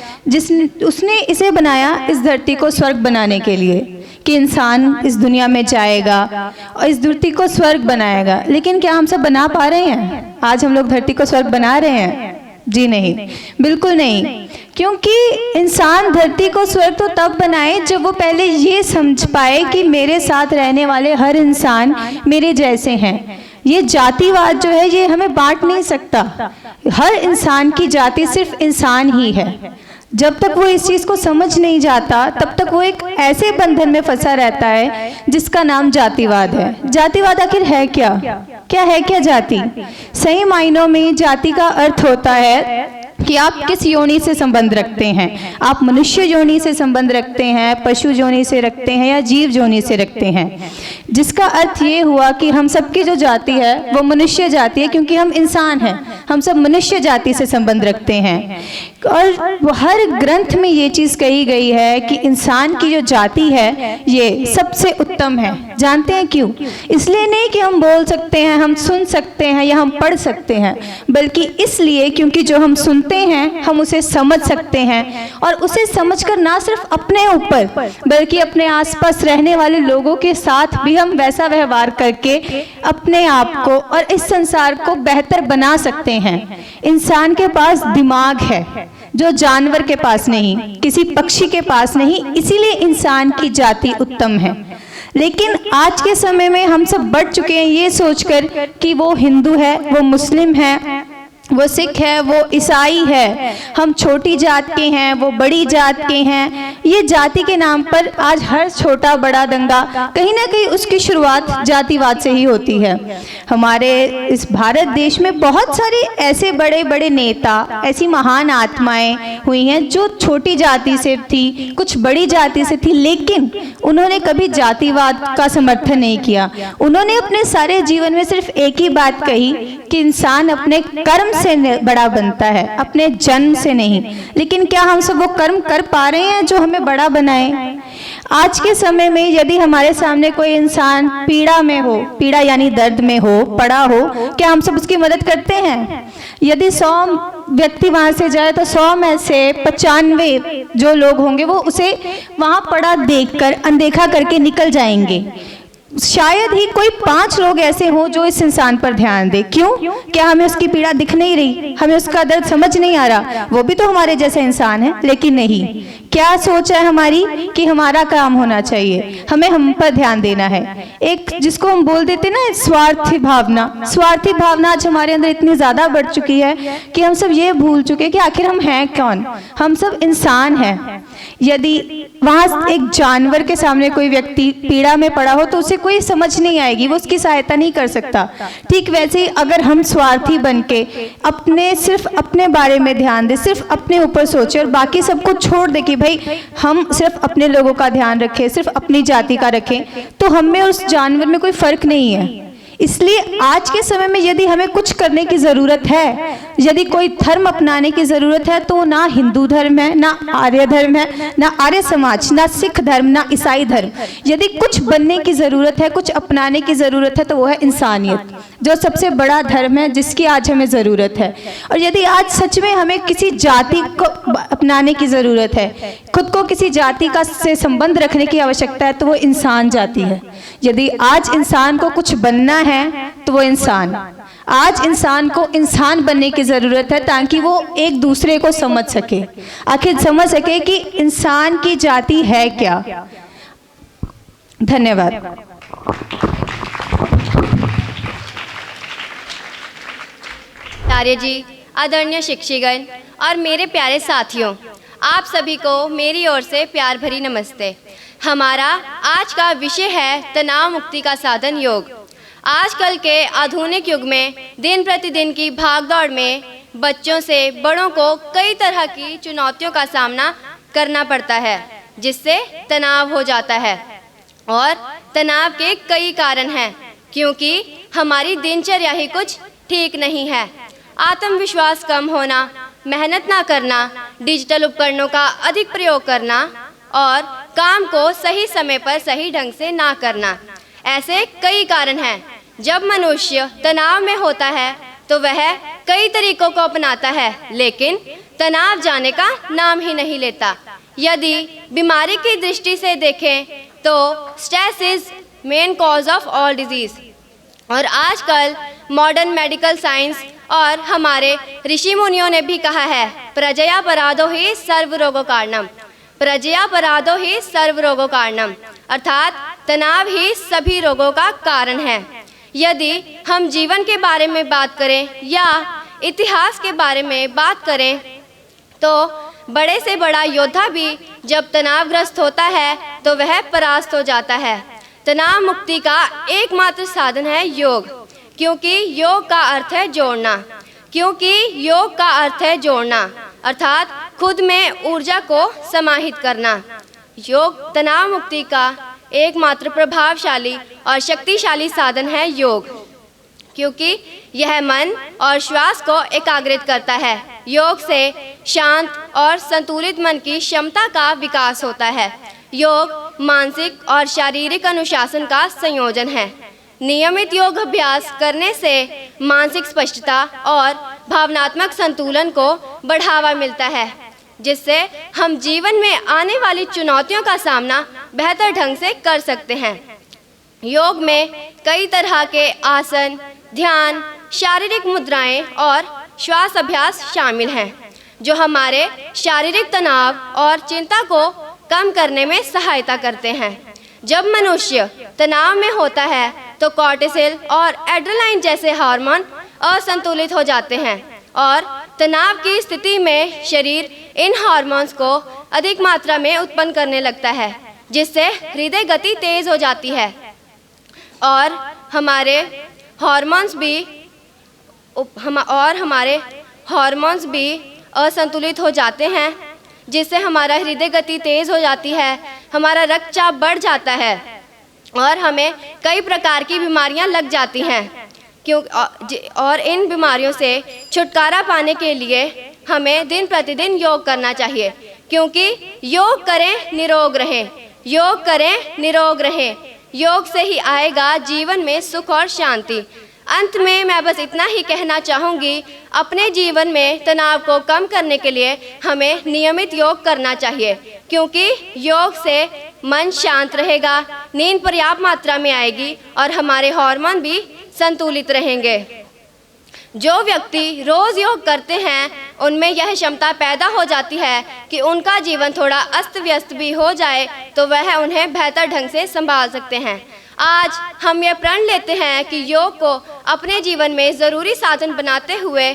उसने इसे बनाया इस धरती को स्वर्ग बनाने के लिए, कि इंसान इस दुनिया में जाएगा और इस धरती को स्वर्ग बनाएगा। लेकिन क्या हम सब बना पा रहे हैं? आज हम लोग धरती को स्वर्ग बना रहे हैं? जी नहीं, बिल्कुल नहीं। क्योंकि इंसान धरती को स्वर्ग तो तब बनाए जब वो पहले ये समझ पाए कि मेरे साथ रहने वाले हर इंसान मेरे जैसे हैं। ये जातिवाद जो है ये हमें बांट नहीं सकता। हर इंसान की जाति सिर्फ इंसान ही है। जब तक वो इस चीज़ को समझ नहीं जाता तब तक वो एक ऐसे बंधन में फंसा रहता है जिसका नाम जातिवाद है। जातिवाद आखिर है क्या? क्या है क्या जाति? सही मायनों में जाति का अर्थ होता है कि आप किस योनि से संबंध रखते हैं। आप मनुष्य योनि से संबंध रखते हैं, पशु योनि से रखते हैं या जीव योनि से रखते हैं, जिसका अर्थ ये हुआ कि हम सबकी जो जाति है वो मनुष्य जाति है, क्योंकि हम इंसान हैं, हम सब मनुष्य जाति से संबंध रखते हैं। और हर ग्रंथ में ये चीज़ कही गई है कि इंसान की जो जाति है ये सबसे उत्तम है। जानते हैं क्यों? इसलिए नहीं कि हम बोल सकते हैं, हम सुन सकते हैं या हम पढ़ सकते हैं, बल्कि इसलिए क्योंकि जो हम सुनते हैं हम उसे समझ सकते हैं, और उसे समझकर ना सिर्फ अपने ऊपर बल्कि अपने आसपास रहने वाले लोगों के साथ भी हम वैसा व्यवहार करके अपने आप को और इस संसार को बेहतर बना सकते हैं। इंसान के पास दिमाग है जो जानवर के पास नहीं, किसी पक्षी के पास नहीं, इसीलिए इंसान की जाति उत्तम है। लेकिन आज के समय में हम सब बढ़ चुके हैं ये सोचकर कि वो हिंदू है, वो मुस्लिम है, वो सिख है, वो ईसाई है, हम छोटी जात के हैं, वो बड़ी जात के हैं। ये जाति के नाम पर आज हर छोटा बड़ा दंगा कहीं ना कहीं उसकी शुरुआत जातिवाद से ही होती है। हमारे इस भारत देश में बहुत सारे ऐसे बड़े बड़े नेता, ऐसी महान आत्माएं हुई हैं जो छोटी जाति से थी, कुछ बड़ी जाति से थी, लेकिन उन्होंने कभी जातिवाद का समर्थन नहीं किया। उन्होंने अपने सारे जीवन में सिर्फ एक ही बात कही कि इंसान अपने कर्म से बड़ा बनता है, अपने जन्म से नहीं। लेकिन क्या हम सब वो कर्म कर पा रहे हैं जो हमें बड़ा बनाए? आज के समय में यदि हमारे सामने कोई इंसान पीड़ा में हो, पीड़ा यानी दर्द में हो, पड़ा हो, क्या हम सब उसकी मदद करते हैं? यदि 100 व्यक्ति वहां से जाए तो 100 में से 95 जो लोग होंगे वो उसे वहां पड़ा देखकर अनदेखा करके निकल जाएंगे। शायद ही कोई 5 लोग ऐसे हों जो इस इंसान पर ध्यान दे। क्यों? क्या हमें उसकी पीड़ा दिख नहीं रही? हमें उसका दर्द समझ नहीं आ रहा? वो भी तो हमारे जैसे इंसान है, लेकिन नहीं। क्या सोच है हमारी कि हमारा काम होना चाहिए, हमें हम पर ध्यान देना है। एक जिसको हम बोल देते ना स्वार्थी भावना, स्वार्थी भावना आज हमारे अंदर इतनी ज़्यादा बढ़ चुकी है कि हम सब ये भूल चुके कि आखिर हम हैं कौन। हम सब इंसान हैं। यदि वहाँ एक जानवर के सामने कोई व्यक्ति पीड़ा में पड़ा हो तो उसे कोई समझ नहीं आएगी, वो उसकी सहायता नहीं कर सकता। ठीक वैसे ही अगर हम स्वार्थी बनके सिर्फ अपने बारे में ध्यान दें, सिर्फ अपने ऊपर सोचें और बाकी सबको छोड़ दें कि भाई हम सिर्फ अपने लोगों का ध्यान रखें, सिर्फ अपनी जाति का रखें, तो हमें उस जानवर में कोई फर्क नहीं है। इसलिए आज के समय में यदि हमें कुछ करने की ज़रूरत है, यदि कोई धर्म अपनाने की ज़रूरत है, तो ना हिंदू धर्म है, ना आर्य धर्म है, ना आर्य समाज, ना सिख धर्म, ना ईसाई धर्म। यदि कुछ बनने की ज़रूरत है, कुछ अपनाने की ज़रूरत है, तो वो है इंसानियत, जो सबसे बड़ा धर्म है जिसकी आज हमें ज़रूरत है। और यदि आज सच में हमें किसी जाति को अपनाने की ज़रूरत है, खुद को किसी जाति का से संबंध रखने की आवश्यकता है, तो वो इंसान जाति है। यदि आज इंसान को कुछ बनना है तो वो इंसान, आज इंसान को इंसान बनने की जरूरत है ताकि वो एक दूसरे को समझ सके, आखिर समझ सके कि इंसान की जाति है क्या। धन्यवाद। आचार्य जी, आदरणीय शिक्षकगण और मेरे प्यारे साथियों, आप सभी को मेरी ओर से प्यार भरी नमस्ते। हमारा आज का विषय है तनाव मुक्ति का साधन योग। आजकल के आधुनिक युग में दिन प्रतिदिन की भागदौड़ में बच्चों से बड़ों को कई तरह की चुनौतियों का सामना करना पड़ता है, जिससे तनाव हो जाता है। और तनाव के कई कारण हैं, क्योंकि हमारी दिनचर्या ही कुछ ठीक नहीं है। आत्मविश्वास कम होना, मेहनत ना करना, डिजिटल उपकरणों का अधिक प्रयोग करना और काम को सही समय पर सही ढंग से ना करना, ऐसे कई कारण हैं। जब मनुष्य तनाव में होता है तो वह कई तरीकों को अपनाता है, लेकिन तनाव जाने का नाम ही नहीं लेता। यदि बीमारी की दृष्टि से देखें तो stress is main cause of all disease. और आजकल मॉडर्न मेडिकल साइंस और हमारे ऋषि मुनियों ने भी कहा है, प्रजया पराधो ही सर्व रोगों कारणम, प्रजया पराधो ही सर्व रोगों कारणम, अर्थात तनाव ही सभी रोगों का कारण है। यदि हम जीवन के बारे में बात करें या इतिहास के बारे में बात करें तो बड़े से बड़ा योद्धा भी जब तनावग्रस्त होता है तो वह परास्त हो जाता है। तनाव मुक्ति का एकमात्र साधन है योग, क्योंकि योग का अर्थ है जोड़ना। क्योंकि योग का अर्थ है जोड़ना, अर्थात खुद में ऊर्जा को समाहित करना। योग तनाव मुक्ति का एकमात्र प्रभावशाली और शक्तिशाली साधन है योग, क्योंकि यह मन और श्वास को एकाग्रित करता है। योग से शांत और संतुलित मन की क्षमता का विकास होता है। योग मानसिक और शारीरिक अनुशासन का संयोजन है। नियमित योग अभ्यास करने से मानसिक स्पष्टता और भावनात्मक संतुलन को बढ़ावा मिलता है, जिससे हम जीवन में आने वाली चुनौतियों का सामना बेहतर ढंग से कर सकते हैं। योग में कई तरह के आसन, ध्यान, शारीरिक मुद्राएं और श्वास अभ्यास शामिल हैं, जो हमारे शारीरिक तनाव और चिंता को कम करने में सहायता करते हैं। जब मनुष्य तनाव में होता है तो कॉर्टिसोल और एड्रेनालाइन जैसे हार्मोन असंतुलित हो जाते हैं और तनाव की स्थिति में शरीर इन हार्मोन्स को अधिक मात्रा में उत्पन्न करने लगता है, जिससे हृदय गति तेज हो जाती है और हमारे हार्मोन्स भी असंतुलित हो जाते हैं, जिससे हमारा हृदय गति तेज हो जाती है, हमारा रक्तचाप बढ़ जाता है और हमें कई प्रकार की बीमारियां लग जाती हैं। और इन बीमारियों से छुटकारा पाने के लिए हमें दिन प्रतिदिन योग करना चाहिए, क्योंकि योग करें निरोग रहें, योग करें निरोग रहें। योग से ही आएगा जीवन में सुख और शांति। अंत में मैं बस इतना ही कहना चाहूँगी, अपने जीवन में तनाव को कम करने के लिए हमें नियमित योग करना चाहिए, क्योंकि योग से मन शांत रहेगा, नींद पर्याप्त मात्रा में आएगी और हमारे हार्मोन भी संतुलित रहेंगे। जो व्यक्ति रोज योग करते हैं उनमें यह क्षमता पैदा हो जाती है कि उनका जीवन थोड़ा अस्त व्यस्त भी हो जाए तो वह उन्हें बेहतर ढंग से संभाल सकते हैं। आज हम यह प्रण लेते हैं कि योग को अपने जीवन में ज़रूरी साधन बनाते हुए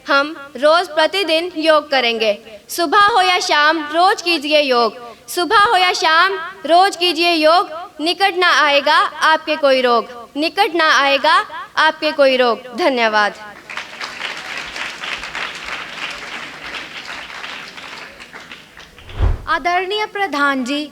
हम रोज़ प्रतिदिन योग करेंगे। सुबह हो या शाम रोज़ कीजिए योग, सुबह हो या शाम रोज़ कीजिए योग। निकट ना आएगा आपके कोई रोग, निकट ना आएगा आपके कोई रोग। धन्यवाद। आदरणीय प्रधान जी,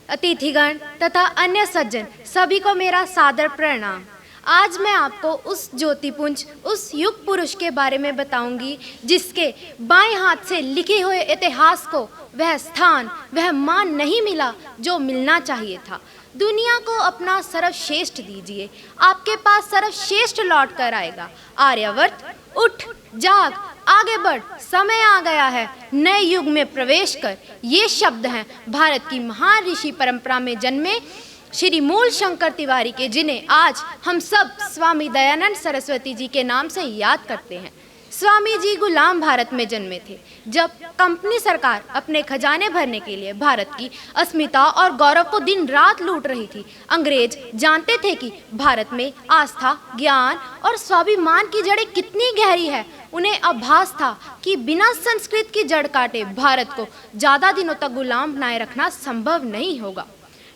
अतिथिगण तथा अन्य सज्जन सभी को मेरा सादर प्रणाम। आज मैं आपको उस ज्योतिपुंज, उस युग पुरुष के बारे में बताऊंगी जिसके बाएं हाथ से लिखे हुए इतिहास को वह स्थान, वह मान नहीं मिला जो मिलना चाहिए था। दुनिया को अपना सर्वश्रेष्ठ दीजिए, आपके पास सर्वश्रेष्ठ लौट कर आएगा। आर्यवर्त उठ जाग, आगे बढ़, समय आ गया है, नए युग में प्रवेश कर। ये शब्द हैं भारत की महान ऋषि परंपरा में जन्मे श्री मूल शंकर तिवारी के, जिन्हें आज हम सब स्वामी दयानंद सरस्वती जी के नाम से याद करते हैं। स्वामी जी गुलाम भारत में जन्मे थे। जब कंपनी सरकार अपने खजाने भरने के लिए भारत की अस्मिता और गौरव को दिन रात लूट रही थी, अंग्रेज जानते थे कि भारत में आस्था, ज्ञान और स्वाभिमान की जड़ें कितनी गहरी है। उन्हें आभास था कि बिना संस्कृत की जड़ काटे भारत को ज़्यादा दिनों तक गुलाम बनाए रखना संभव नहीं होगा।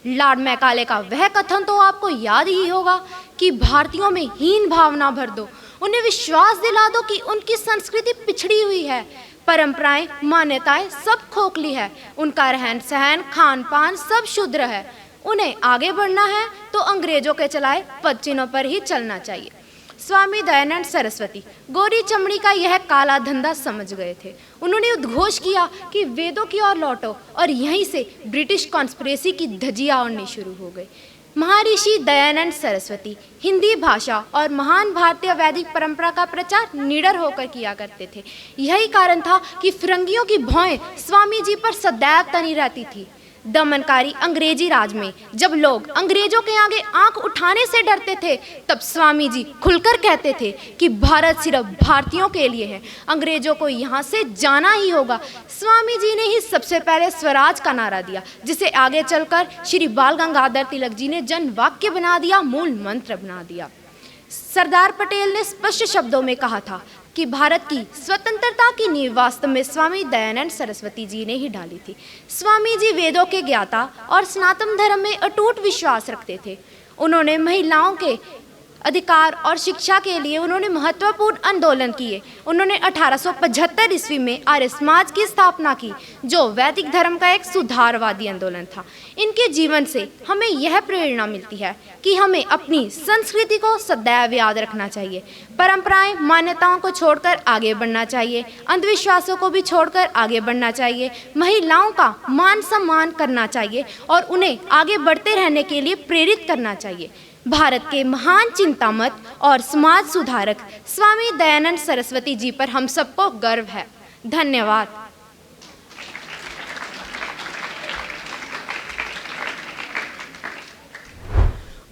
लॉर्ड मैकाले का वह कथन तो आपको याद ही होगा कि भारतीयों में हीन भावना भर दो, उन्हें विश्वास दिला दो कि उनकी संस्कृति पिछड़ी हुई है, परंपराएं, मान्यताएं सब खोखली है, उनका रहन सहन, खान पान सब शुद्र है। उन्हें आगे बढ़ना है तो अंग्रेजों के चलाए पद चिन्हों पर ही चलना चाहिए। स्वामी दयानंद सरस्वती गोरी चमड़ी का यह काला धंधा समझ गए थे। उन्होंने उद्घोष किया कि वेदों की ओर लौटो, और यहीं से ब्रिटिश कॉन्स्पिरेसी की धज्जियां उड़नी शुरू हो गई। महर्षि दयानंद सरस्वती हिंदी भाषा और महान भारतीय वैदिक परंपरा का प्रचार निडर होकर किया करते थे। यही कारण था कि फिरंगियों की भौएं स्वामी जी पर सदैव तनी रहती थी। दमनकारी अंग्रेजी राज में जब लोग अंग्रेजों के आगे आंख उठाने से डरते थे, तब स्वामी जी खुलकर कहते थे कि भारत सिर्फ भारतीयों के लिए है, अंग्रेजों को यहाँ से जाना ही होगा। स्वामी जी ने ही सबसे पहले स्वराज का नारा दिया, जिसे आगे चलकर श्री बाल गंगाधर तिलक जी ने जन वाक्य बना दिया, मूल मंत्र बना दिया। सरदार पटेल ने स्पष्ट शब्दों में कहा था कि भारत की स्वतंत्रता की नींव वास्तव में स्वामी दयानंद सरस्वती जी ने ही डाली थी। स्वामी जी वेदों के ज्ञाता और सनातन धर्म में अटूट विश्वास रखते थे। उन्होंने महिलाओं के अधिकार और शिक्षा के लिए उन्होंने महत्वपूर्ण आंदोलन किए। उन्होंने 1875 ईस्वी में आर्य समाज की स्थापना की, जो वैदिक धर्म का एक सुधारवादी आंदोलन था। इनके जीवन से हमें यह प्रेरणा मिलती है कि हमें अपनी संस्कृति को सदैव याद रखना चाहिए, परंपराएं मान्यताओं को छोड़कर आगे बढ़ना चाहिए, अंधविश्वासों को भी छोड़कर आगे बढ़ना चाहिए, महिलाओं का मान सम्मान करना चाहिए और उन्हें आगे बढ़ते रहने के लिए प्रेरित करना चाहिए। भारत के महान चिंतामत और समाज सुधारक स्वामी दयानंद सरस्वती जी पर हम सबको गर्व है। धन्यवाद।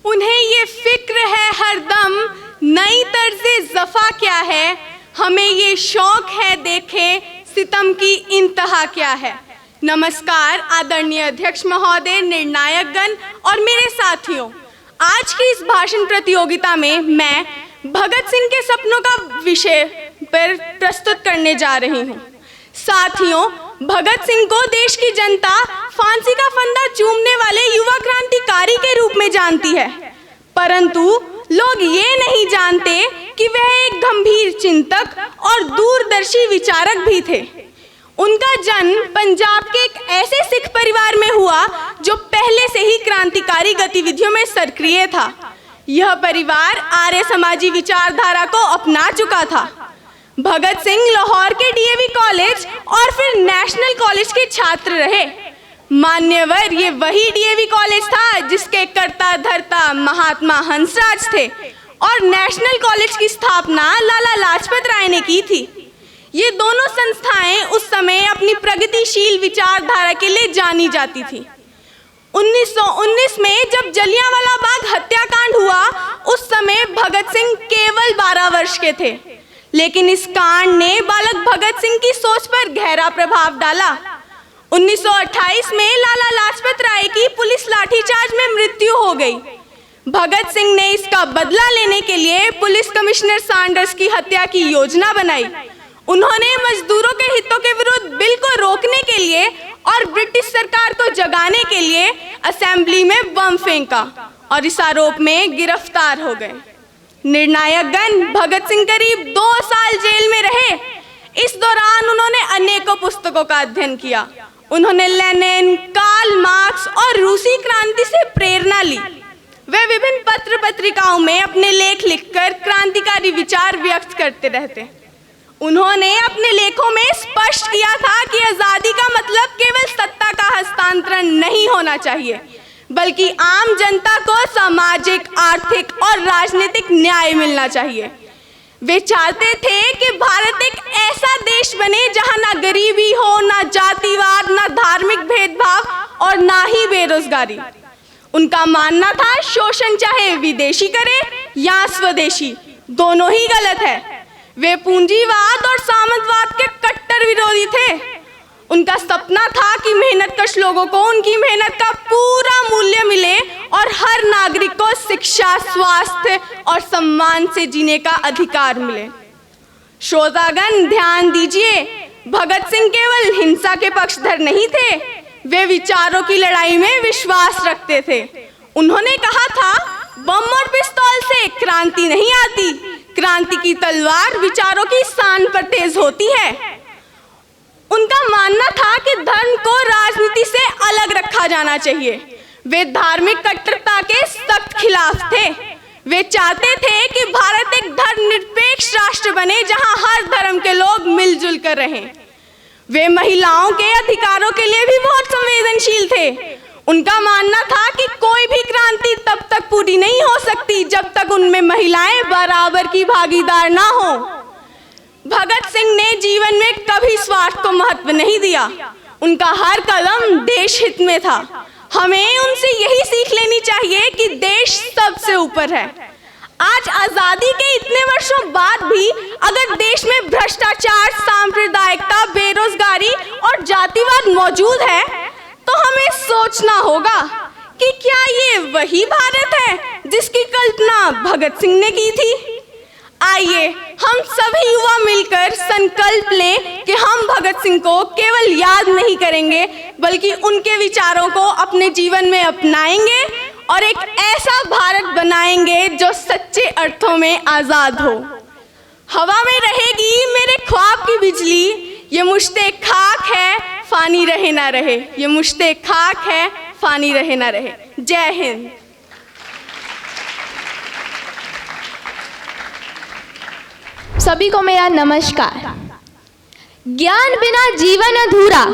उन्हें ये फिक्र है हरदम नई तर्ज़े ज़फ़ा क्या है, हमें ये शौक है देखे सितम की इंतहा क्या है। नमस्कार आदरणीय अध्यक्ष महोदय, निर्णायकगण और मेरे साथियों, आज की इस भाषण प्रतियोगिता में मैं भगत सिंह के सपनों का विषय पर प्रस्तुत करने जा रही हूँ। साथियों, भगत सिंह को देश की जनता फांसी का फंदा चूमने वाले युवा क्रांतिकारी के रूप में जानती है, परंतु लोग ये नहीं जानते कि वह एक गंभीर चिंतक और दूरदर्शी विचारक भी थे। उनका जन्म पंजाब के एक ऐसे सिख परिवार में हुआ जो पहले से ही क्रांतिकारी गतिविधियों में सक्रिय था। यह परिवार आर्य समाजी विचारधारा को अपना चुका था। भगत सिंह लाहौर के डीएवी कॉलेज और फिर नेशनल कॉलेज के छात्र रहे। मान्यवर, ये वही डीएवी कॉलेज था जिसके कर्ता धर्ता महात्मा हंसराज थे और नेशनल कॉलेज की स्थापना लाला लाजपत राय ने की थी। ये दोनों संस्थाएं उस समय अपनी प्रगतिशील विचारधारा के लिए जानी जाती थी। 1919 में जब जलियांवाला बाग हत्याकांड हुआ, उस समय भगत सिंह केवल 12 वर्ष के थे, लेकिन इस कांड ने बालक भगत सिंह की सोच पर गहरा प्रभाव डाला। 1928 में लाला लाजपत राय की पुलिस लाठीचार्ज में मृत्यु हो गई। भगत सिंह ने इसका बदला लेने के लिए पुलिस कमिश्नर सैंडर्स की हत्या की योजना बनाई। उन्होंने मजदूरों के हितों के विरुद्ध बिल को रोकने के लिए और ब्रिटिश सरकार को जगाने के लिए असेंबली में बम फेंका और इस आरोप में गिरफ्तार हो गए। निर्णायकगण, भगत सिंह करीब 2 साल जेल में रहे। इस दौरान उन्होंने अनेकों पुस्तकों का अध्ययन किया। उन्होंने लेनिन, कार्ल मार्क्स और रूसी क्रांति से प्रेरणा ली। वे विभिन्न पत्र पत्रिकाओं में अपने लेख लिखकर क्रांतिकारी विचार व्यक्त करते रहते। उन्होंने अपने लेखों में स्पष्ट किया था कि आज़ादी का मतलब केवल सत्ता का हस्तांतरण नहीं होना चाहिए, बल्कि आम जनता को सामाजिक, आर्थिक और राजनीतिक न्याय मिलना चाहिए। वे चाहते थे कि भारत एक ऐसा देश बने जहां ना गरीबी हो, ना जातिवाद, ना धार्मिक भेदभाव और ना ही बेरोजगारी। उनका मानना था शोषण चाहे विदेशी करे या स्वदेशी, दोनों ही गलत है। वे पूंजीवाद और सामंतवाद के कट्टर विरोधी थे। उनका सपना था कि मेहनतकश लोगों को उनकी मेहनत का पूरा मूल्य मिले और हर नागरिक को शिक्षा, स्वास्थ्य और सम्मान से जीने का अधिकार मिले। श्रोतागण, ध्यान दीजिए, भगत सिंह केवल हिंसा के पक्षधर नहीं थे, वे विचारों की लड़ाई में विश्वास रखते थे। उन्होंने कहा था, बम और पिस्तौल से क्रांति नहीं आती, क्रांति की तलवार विचारों की शान पर तेज होती है। उनका मानना था कि धर्म को राजनीति से अलग रखा जाना चाहिए। वे धार्मिक कट्टरता के सख्त खिलाफ थे। वे चाहते थे कि भारत एक धर्मनिरपेक्ष राष्ट्र बने जहां हर धर्म के लोग मिलजुल कर रहें। वे महिलाओं के अधिकारों के लिए भी बहुत संवेदनशील थे। उनका मानना था कि कोई भी क्रांति तब तक पूरी नहीं हो सकती जब तक उनमें महिलाएं बराबर की भागीदार ना हो। भगत सिंह ने जीवन में कभी स्वार्थ को महत्व नहीं दिया। उनका हर कदम देश हित में था। हमें उनसे यही सीख लेनी चाहिए कि देश सबसे ऊपर है। आज आजादी के इतने वर्षों बाद भी अगर देश में भ्रष्टाचार, सांप्रदायिकता, बेरोजगारी और जातिवाद मौजूद है, तो हमें सोचना होगा कि क्या ये वही भारत है जिसकी कल्पना भगत सिंह ने की थी। आइए हम सभी युवा मिलकर संकल्प लें कि हम भगत सिंह को केवल याद नहीं करेंगे, बल्कि उनके विचारों को अपने जीवन में अपनाएंगे और एक ऐसा भारत बनाएंगे जो सच्चे अर्थों में आज़ाद हो। हवा में रहेगी मेरे ख्वाब की बिजली, ये मुश्ते खाक है फानी रहे ना रहे, ये मुश्ते खाक है फानी रहे ना रहे। जय हिंद। सभी को मेरा नमस्कार। ज्ञान बिना जीवन अधूरा,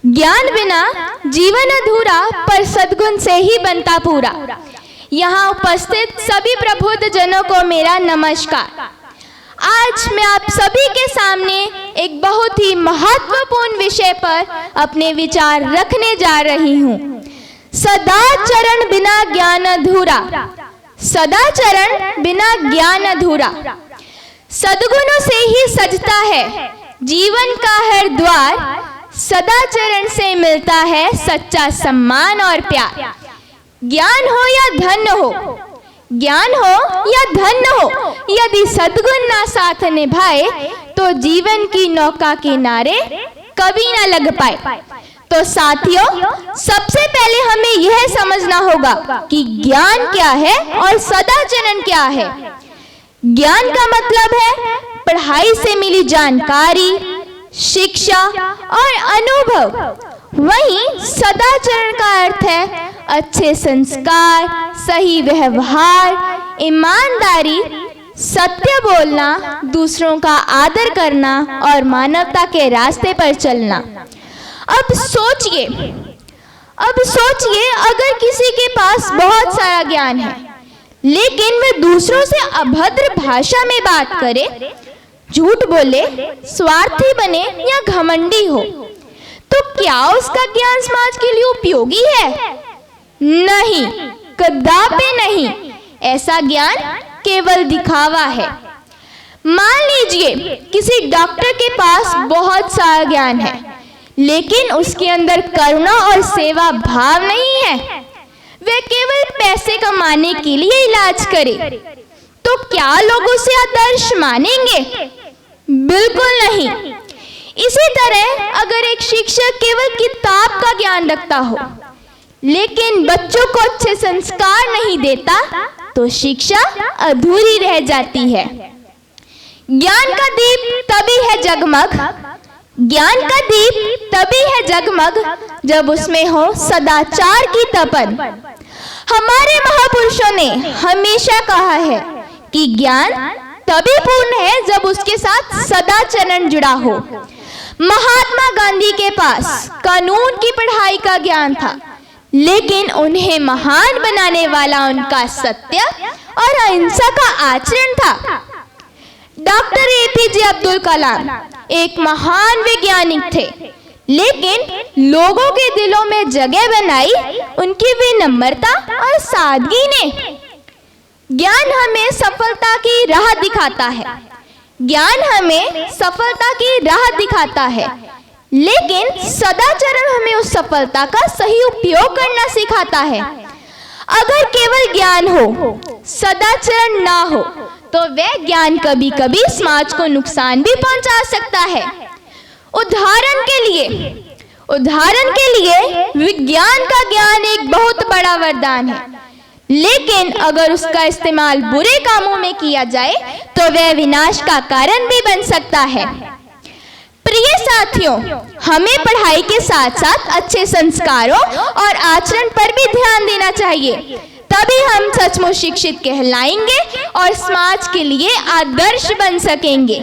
ज्ञान बिना जीवन अधूरा, पर सद्गुण से ही बनता पूरा। यहाँ उपस्थित सभी प्रबुद्ध जनों को मेरा नमस्कार। आज मैं आप सभी के सामने एक बहुत ही महत्वपूर्ण विषय पर अपने विचार रखने जा रही हूँ। सदाचरण बिना ज्ञान अधूरा, सदाचरण बिना ज्ञान अधूरा। सद्गुणों से ही सजता है जीवन का हर द्वार, सदाचरण से मिलता है सच्चा सम्मान और प्यार। ज्ञान हो या धन हो, ज्ञान हो या धन हो, यदि सद्गुण ना साथ निभाए तो जीवन की नौका किनारे कभी ना लग पाए। तो साथियों, सबसे पहले हमें यह समझना होगा कि ज्ञान क्या है और सदाचरण क्या है। ज्ञान का मतलब है पढ़ाई से मिली जानकारी, शिक्षा और अनुभव। वहीं सदाचरण का अर्थ है अच्छे संस्कार, सही व्यवहार, ईमानदारी, सत्य बोलना, दूसरों का आदर करना और मानवता के रास्ते पर चलना। अब सोचिए अगर किसी के पास बहुत सारा ज्ञान है लेकिन वह दूसरों से अभद्र भाषा में बात करे, झूठ बोले, स्वार्थी बने या घमंडी हो, तो क्या उसका ज्ञान समाज के लिए उपयोगी है? नहीं, कदापि नहीं। ऐसा ज्ञान केवल दिखावा है। मान लीजिए किसी डॉक्टर के पास बहुत सारा ज्ञान है लेकिन उसके अंदर करुणा और सेवा भाव नहीं है, वह केवल पैसे कमाने के लिए इलाज करे, तो क्या लोग उसे आदर्श मानेंगे? बिल्कुल नहीं। इसी तरह अगर एक शिक्षक केवल किताब का ज्ञान रखता हो लेकिन बच्चों को अच्छे संस्कार नहीं देता तो शिक्षा अधूरी रह जाती है। ज्ञान का दीप तभी है जगमग, ज्ञान का दीप तभी है जगमग जब उसमें हो सदाचार की तपन। हमारे महापुरुषों ने हमेशा कहा है कि ज्ञान तभी पूर्ण है जब उसके साथ सदाचरण जुड़ा हो। महात्मा गांधी के पास कानून की पढ़ाई का ज्ञान था लेकिन उन्हें महान बनाने वाला उनका सत्य और अहिंसा का आचरण था। डॉक्टर एपीजे अब्दुल कलाम एक महान वैज्ञानिक थे लेकिन लोगों के दिलों में जगह बनाई उनकी विनम्रता और सादगी ने। ज्ञान हमें सफलता की राह दिखाता है, ज्ञान हमें सफलता की राह दिखाता है लेकिन सदाचरण हमें उस सफलता का सही उपयोग करना सिखाता है। अगर केवल ज्ञान हो, सदाचरण ना हो तो वह ज्ञान कभी कभी समाज को नुकसान भी पहुंचा सकता है। उदाहरण के लिए विज्ञान का ज्ञान एक बहुत बड़ा वरदान है लेकिन अगर उसका इस्तेमाल बुरे कामों में किया जाए तो वह विनाश का कारण भी बन सकता है। प्रिय साथियों, हमें पढ़ाई के साथ साथ अच्छे संस्कारों और आचरण पर भी ध्यान देना चाहिए, तभी हम सचमुच शिक्षित कहलाएंगे और समाज के लिए आदर्श बन सकेंगे।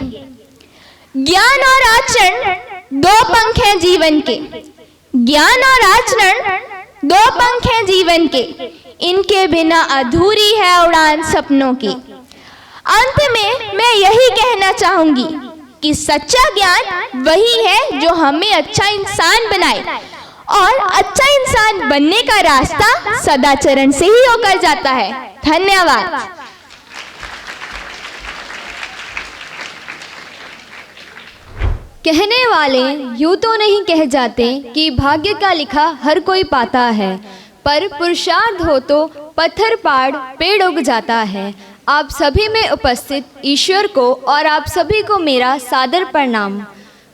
ज्ञान और आचरण दो पंख हैं जीवन के, ज्ञान और आचरण दो पंख हैं जीवन के, इनके बिना अधूरी है उड़ान सपनों की। अंत में मैं यही कहना चाहूंगी कि सच्चा ज्ञान वही है जो हमें अच्छा इंसान बनाए और अच्छा इंसान बनने का रास्ता सदाचरण से ही होकर जाता है। धन्यवाद। कहने वाले यूं तो नहीं कह जाते कि भाग्य का लिखा हर कोई पाता है, पर पुरुषार्थ हो तो पत्थर पाड़ पेड़ उग जाता है। आप सभी में उपस्थित ईश्वर को और आप सभी को मेरा सादर प्रणाम।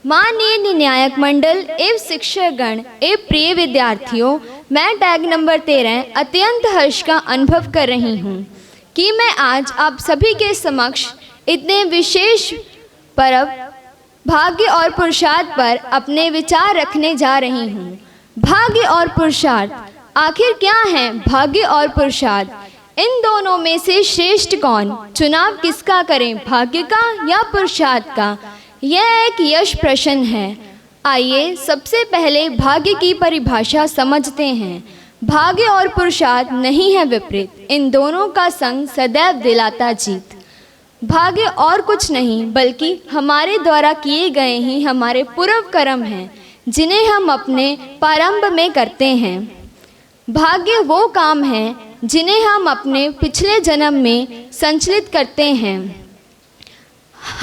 माननीय निर्णायक मंडल एवं शिक्षकगण एवं प्रिय विद्यार्थियों, मैं टैग नंबर 13 अत्यंत हर्ष का अनुभव कर रही हूँ कि मैं आज आप सभी के समक्ष इतने विशेष पर्व भाग्य और पुरुषार्थ पर अपने विचार रखने जा रही हूँ। भाग्य और पुरुषार्थ, आखिर क्या है भाग्य और पुरुषार्थ? इन दोनों में से श्रेष्ठ कौन? चुनाव किसका करें, भाग्य का या पुरुषार्थ का? यह एक यश प्रश्न है। आइए सबसे पहले भाग्य की परिभाषा समझते हैं। भाग्य और पुरुषार्थ नहीं है विपरीत, इन दोनों का संग सदैव दिलाता जीत। भाग्य और कुछ नहीं बल्कि हमारे द्वारा किए गए ही हमारे पूर्व कर्म हैं, जिन्हें हम अपने प्रारंभ में करते हैं। भाग्य वो काम है जिन्हें हम अपने पिछले जन्म में संचलित करते हैं।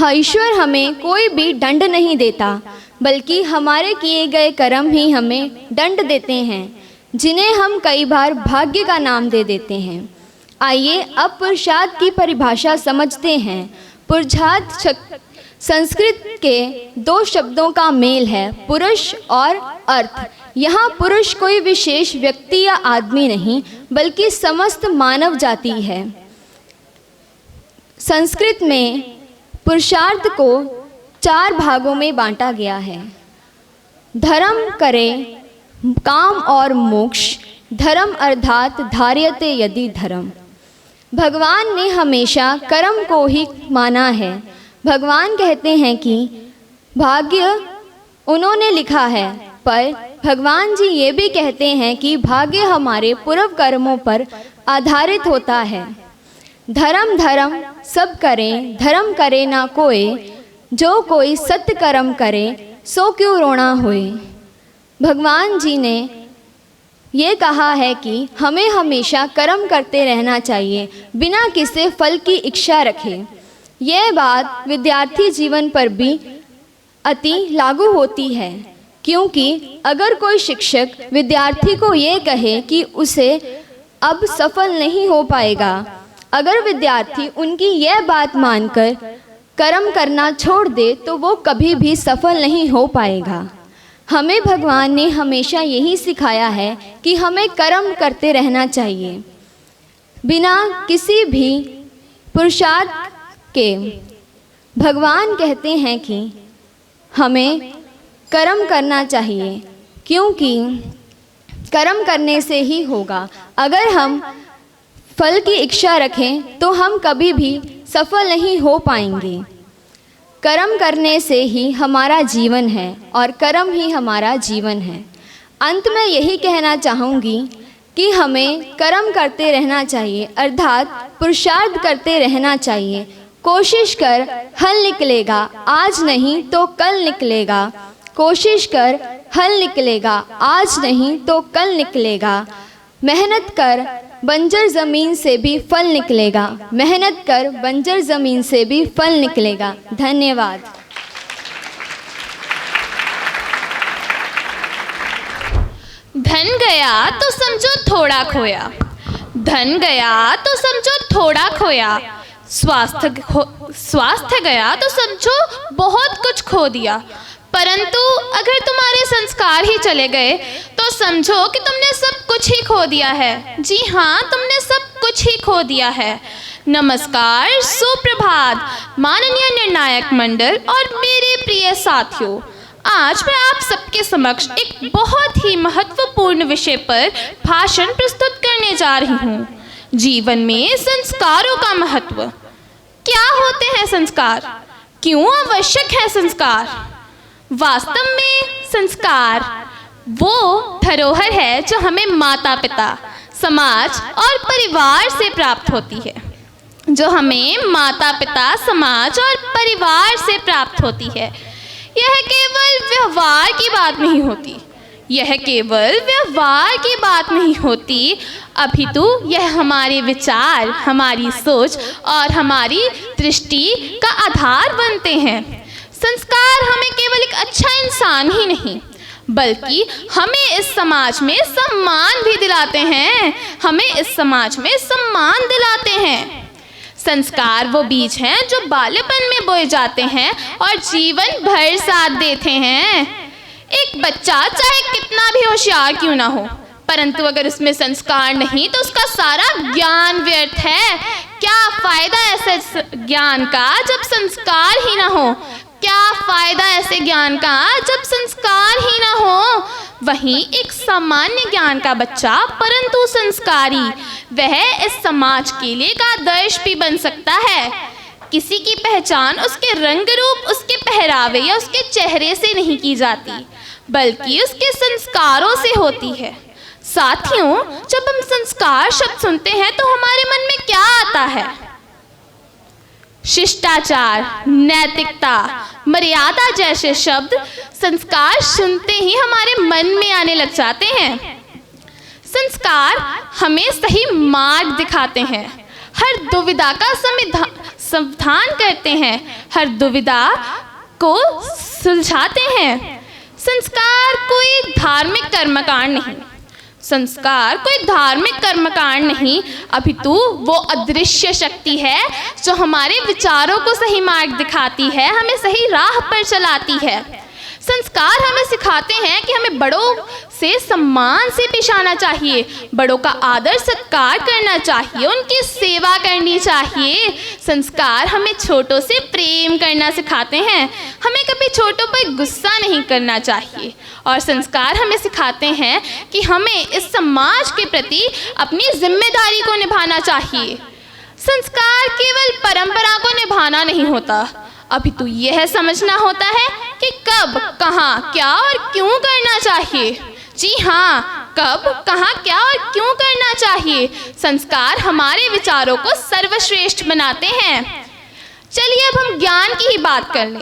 ईश्वर हमें कोई भी दंड नहीं देता, बल्कि हमारे किए गए कर्म ही हमें दंड देते हैं, जिन्हें हम कई बार भाग्य का नाम दे देते हैं। आइए अब पुरुषार्थ की परिभाषा समझते हैं। पुरुषार्थ संस्कृत के दो शब्दों का मेल है, पुरुष और अर्थ। यहाँ पुरुष कोई विशेष व्यक्ति या आदमी नहीं, बल्कि समस्त मानव जाति है। संस्कृत में पुरुषार्थ को 4 भागों में बांटा गया है। धर्म करे, काम और मोक्ष। धर्म अर्थात धार्यते यदि धर्म। भगवान ने हमेशा कर्म को ही माना है। भगवान कहते हैं कि भाग्य उन्होंने लिखा है, पर भगवान जी ये भी कहते हैं कि भाग्य हमारे पूर्व कर्मों पर आधारित होता है। धर्म धर्म सब करें, धर्म करे ना कोई, जो कोई सत्य कर्म करे सो क्यों रोना होए। भगवान जी ने ये कहा है कि हमें हमेशा कर्म करते रहना चाहिए, बिना किसी फल की इच्छा रखे। यह बात विद्यार्थी जीवन पर भी अति लागू होती है, क्योंकि अगर कोई शिक्षक विद्यार्थी को ये कहे कि उसे अब सफल नहीं हो पाएगा, अगर विद्यार्थी उनकी यह बात मानकर कर्म करना छोड़ दे तो वो कभी भी सफल नहीं हो पाएगा। हमें भगवान ने हमेशा यही सिखाया है कि हमें कर्म करते रहना चाहिए, बिना किसी भी पुरुषार्थ के। भगवान कहते हैं कि हमें कर्म करना चाहिए, क्योंकि कर्म करने से ही होगा। अगर हम फल की इच्छा रखें तो हम कभी भी सफल नहीं हो पाएंगे। कर्म करने से ही हमारा जीवन है और कर्म ही हमारा जीवन है। अंत में यही कहना चाहूँगी कि हमें कर्म करते रहना चाहिए, अर्थात पुरुषार्थ करते रहना चाहिए। कोशिश कर हल निकलेगा, आज नहीं तो कल निकलेगा। कोशिश कर हल निकलेगा, आज नहीं तो कल निकलेगा। मेहनत कर बंजर ज़मीन से भी फल निकलेगा। मेहनत कर बंजर ज़मीन से भी फल निकलेगा। धन्यवाद। धन गया तो समझो थोड़ा खोया, धन गया तो समझो थोड़ा खोया। स्वास्थ्य गया तो समझो बहुत कुछ खो दिया। परंतु अगर तुम्हारे संस्कार ही चले गए तो समझो कि तुमने सब कुछ ही खो दिया है। जी हाँ, तुमने सब कुछ ही खो दिया है। नमस्कार, सुप्रभात माननीय निर्णायक मंडल और मेरे प्रिय साथियों। आज मैं आप सबके समक्ष एक बहुत ही महत्वपूर्ण विषय पर भाषण प्रस्तुत करने जा रही हूँ। जीवन में संस्कारों का महत्व। क्या होते हैं संस्कार? क्यों आवश्यक है संस्कार? वास्तव में संस्कार वो धरोहर है जो हमें माता पिता, समाज और परिवार से प्राप्त होती है। जो हमें माता पिता, समाज और परिवार से प्राप्त होती है। यह केवल व्यवहार की बात नहीं होती, यह केवल व्यवहार की बात नहीं होती, अपितु यह हमारे विचार, हमारी सोच और हमारी दृष्टि का आधार बनते हैं। संस्कार हमें केवल एक अच्छा इंसान ही नहीं, बल्कि हमें इस समाज में सम्मान भी दिलाते हैं। हमें इस समाज में सम्मान दिलाते हैं। संस्कार वो बीज हैं जो बाल्यपन में बोए जाते हैं और जीवन भर साथ देते हैं। एक बच्चा चाहे कितना भी होशियार क्यों ना हो, परंतु अगर उसमें संस्कार नहीं तो उसका सारा ज्ञान व्यर्थ है। क्या फायदा ऐसे ज्ञान का जब संस्कार ही ना हो? क्या फायदा ऐसे ज्ञान का जब संस्कार ही ना हो? वहीं एक सामान्य ज्ञान का बच्चा परंतु संस्कारी, वह इस समाज के लिए एक आदर्श भी बन सकता है। किसी की पहचान उसके रंग रूप, उसके पहरावे या उसके चेहरे से नहीं की जाती, बल्कि उसके संस्कारों से होती है। साथियों, जब हम संस्कार शब्द सुनते हैं तो हमारे मन में क्या आता है? शिष्टाचार, नैतिकता, मर्यादा जैसे शब्द संस्कार सुनते ही हमारे मन में आने लग जाते हैं। संस्कार हमें सही मार्ग दिखाते हैं, हर दुविधा का समाधान करते हैं, हर दुविधा को सुलझाते हैं। संस्कार कोई धार्मिक कर्मकांड नहीं, संस्कार कोई धार्मिक कर्मकांड नहीं, अपितु वो अदृश्य शक्ति है जो हमारे विचारों को सही मार्ग दिखाती है, हमें सही राह पर चलाती है। संस्कार हमें सिखाते हैं कि हमें बड़ों से सम्मान से पेश आना चाहिए, बड़ों का आदर सत्कार करना चाहिए, उनकी सेवा करनी चाहिए। संस्कार हमें छोटों से प्रेम करना सिखाते हैं, हमें कभी छोटों पर गुस्सा नहीं करना चाहिए। और संस्कार हमें सिखाते हैं कि हमें इस समाज के प्रति अपनी जिम्मेदारी को निभाना चाहिए। संस्कार केवल परंपरा को निभाना नहीं होता, अपितु यह समझना होता है कि कब, कहाँ, क्या और क्यों करना चाहिए। जी हाँ, कब, कहाँ, क्या और क्यों करना चाहिए। संस्कार हमारे विचारों को सर्वश्रेष्ठ बनाते हैं। चलिए अब हम ज्ञान की ही बात कर लें।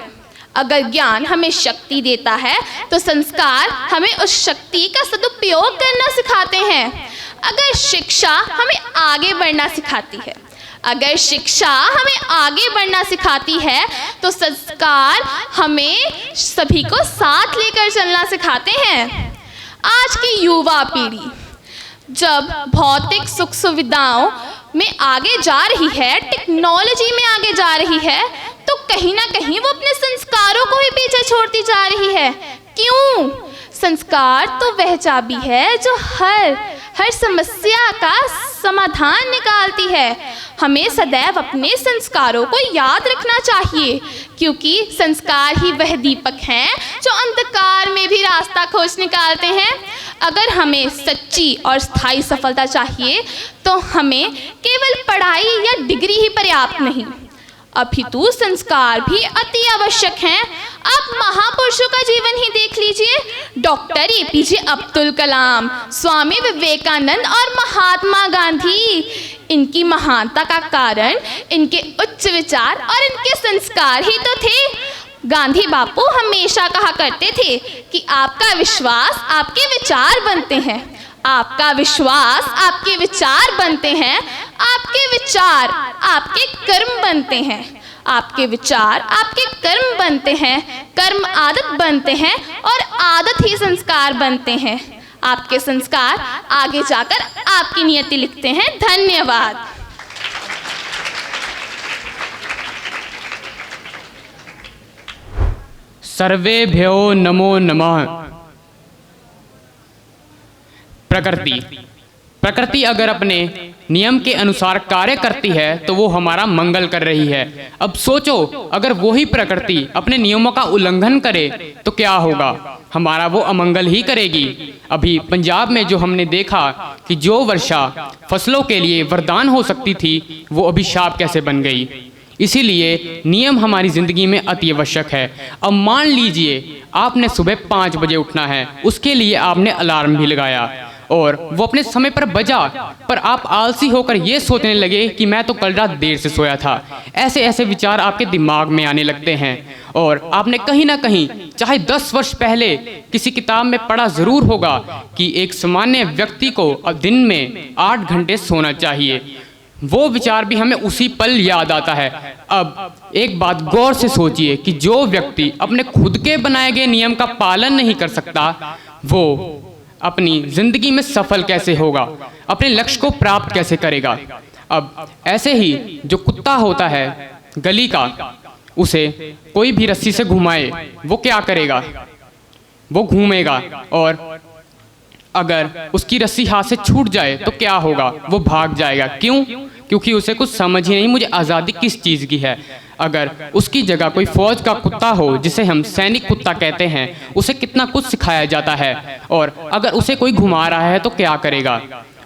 अगर ज्ञान हमें शक्ति देता है तो संस्कार हमें उस शक्ति का सदुपयोग करना सिखाते हैं। अगर शिक्षा हमें आगे बढ़ना सिखाती है, अगर शिक्षा हमें आगे बढ़ना सिखाती है तो संस्कार हमें सभी को साथ लेकर चलना सिखाते हैं। आज की युवा पीढ़ी जब भौतिक सुख सुविधाओं में आगे जा रही है, टेक्नोलॉजी में आगे जा रही है, तो कहीं ना कहीं वो अपने संस्कारों को ही पीछे छोड़ती जा रही है। क्यों? संस्कार तो वह चाबी है जो हर समस्या का समाधान निकालती है। हमें सदैव अपने संस्कारों को याद रखना चाहिए, क्योंकि संस्कार ही वह दीपक हैं जो अंधकार में भी रास्ता खोज निकालते हैं। अगर हमें सच्ची और स्थायी सफलता चाहिए तो हमें केवल पढ़ाई या डिग्री ही पर्याप्त नहीं, अपितु संस्कार भी अति आवश्यक हैं। आप महापुरुषों का जीवन ही देख लीजिए, डॉक्टर APJ अब्दुल कलाम, स्वामी विवेकानंद और महात्मा गांधी। इनकी महानता का कारण इनके उच्च विचार और इनके संस्कार ही तो थे। गांधी बापू हमेशा कहा करते थे कि आपका विश्वास आपके विचार बनते हैं, आपका विश्वास आपके विचार बनते हैं, आपके विचार आपके कर्म बनते हैं, आपके विचार आपके कर्म बनते हैं, कर्म आदत बनते हैं और आदत ही संस्कार बनते हैं। आपके संस्कार आगे जाकर आपकी नियति लिखते हैं। धन्यवाद। सर्वेभ्यो नमो नमः। प्रकृति अगर अपने नियम के अनुसार कार्य करती है तो वो हमारा मंगल कर रही है। अब सोचो, अगर वही प्रकृति अपने नियमों का उल्लंघन करे तो क्या होगा? हमारा वो अमंगल ही करेगी। अभी पंजाब में जो हमने देखा कि जो वर्षा फसलों के लिए वरदान हो सकती थी, वो अभिशाप कैसे बन गई। इसीलिए नियम हमारी ज़िंदगी में अति आवश्यक है। अब मान लीजिए आपने सुबह 5 बजे उठना है, उसके लिए आपने अलार्म भी लगाया और वो अपने समय पर बजा, पर आप आलसी होकर ये सोचने लगे कि मैं तो कल रात देर से सोया था। ऐसे ऐसे विचार आपके दिमाग में आने लगते हैं और आपने कहीं ना कहीं, चाहे 10 वर्ष पहले किसी किताब में पढ़ा ज़रूर होगा कि एक सामान्य व्यक्ति को दिन में 8 घंटे सोना चाहिए। वो विचार भी हमें उसी पल याद आता है। अब एक बात गौर से सोचिए कि जो व्यक्ति अपने खुद के बनाए गए नियम का पालन नहीं कर सकता, वो अपनी जिंदगी में सफल कैसे होगा, अपने लक्ष्य को प्राप्त कैसे करेगा। अब ऐसे ही जो कुत्ता होता है गली का, उसे कोई भी रस्सी से घुमाए, वो क्या करेगा? वो घूमेगा। और अगर उसकी रस्सी हाथ से छूट जाए तो क्या होगा? वो भाग जाएगा। क्यों? क्योंकि उसे कुछ समझ ही नहीं मुझे आज़ादी किस चीज़ की है। अगर उसकी जगह कोई फौज का कुत्ता हो, जिसे हम सैनिक कुत्ता कहते हैं, उसे कितना कुछ सिखाया जाता है, और अगर उसे कोई घुमा रहा है तो क्या करेगा?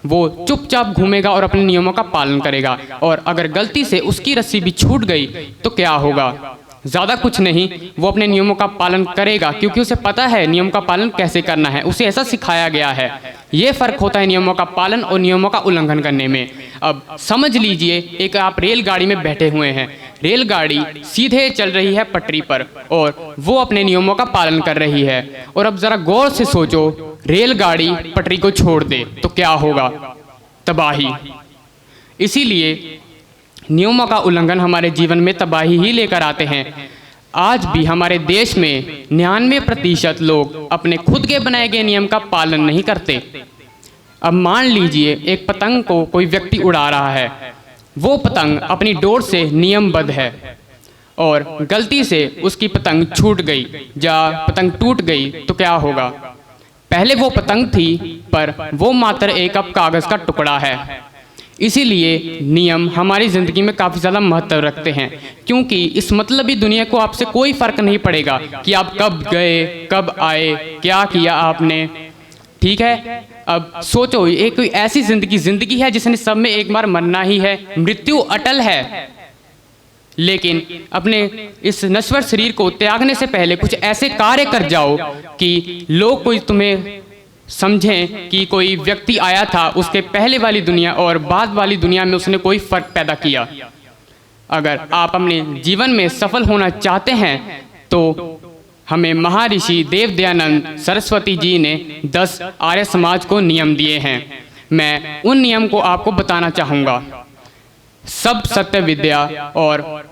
वो चुपचाप घूमेगा और अपने नियमों का पालन करेगा। और अगर गलती से उसकी रस्सी भी छूट गई तो क्या होगा? ज़्यादा कुछ नहीं, वो अपने नियमों का पालन करेगा, क्योंकि उसे पता है नियम का पालन कैसे करना है, उसे ऐसा सिखाया गया है। ये फ़र्क होता है नियमों का पालन और नियमों का उल्लंघन करने में। अब समझ लीजिए, एक आप रेलगाड़ी में बैठे हुए हैं, रेलगाड़ी सीधे चल रही है पटरी पर और वो अपने नियमों का पालन कर रही है। और अब ज़रा गौर से सोचो, रेलगाड़ी पटरी को छोड़ दे तो क्या होगा? तबाही। इसीलिए नियमों का उल्लंघन हमारे जीवन में तबाही ही लेकर आते हैं। आज भी हमारे देश में 99% लोग अपने खुद के बनाए गए नियम का पालन नहीं करते। अब मान लीजिए एक पतंग को कोई व्यक्ति उड़ा रहा है, वो पतंग अपनी डोर से नियमबद्ध है और गलती से उसकी पतंग छूट गई या पतंग टूट गई तो क्या होगा? पहले वो पतंग थी, पर वो मात्र एक अब कागज़ का टुकड़ा है। इसीलिए नियम हमारी ज़िंदगी में काफ़ी ज़्यादा महत्व रखते हैं, क्योंकि इस मतलबी दुनिया को आपसे कोई फ़र्क नहीं पड़ेगा कि आप कब गए, कब आए, क्या किया आपने। ठीक है, अब सोचो, एक कोई ऐसी ज़िंदगी है जिसने सब में एक बार मरना ही है, मृत्यु अटल है। लेकिन अपने इस नश्वर शरीर को त्यागने से पहले कुछ ऐसे कार्य कर जाओ कि लोग कोई तुम्हें समझें कि कोई व्यक्ति आया था, उसके पहले वाली दुनिया और बाद वाली दुनिया में उसने कोई फ़र्क पैदा किया। अगर आप अपने जीवन में सफल होना चाहते हैं तो हमें महर्षि देव दयानंद सरस्वती जी ने 10 आर्य समाज को नियम दिए हैं। मैं उन नियम को आपको बताना चाहूँगा। सब सत्य विद्या और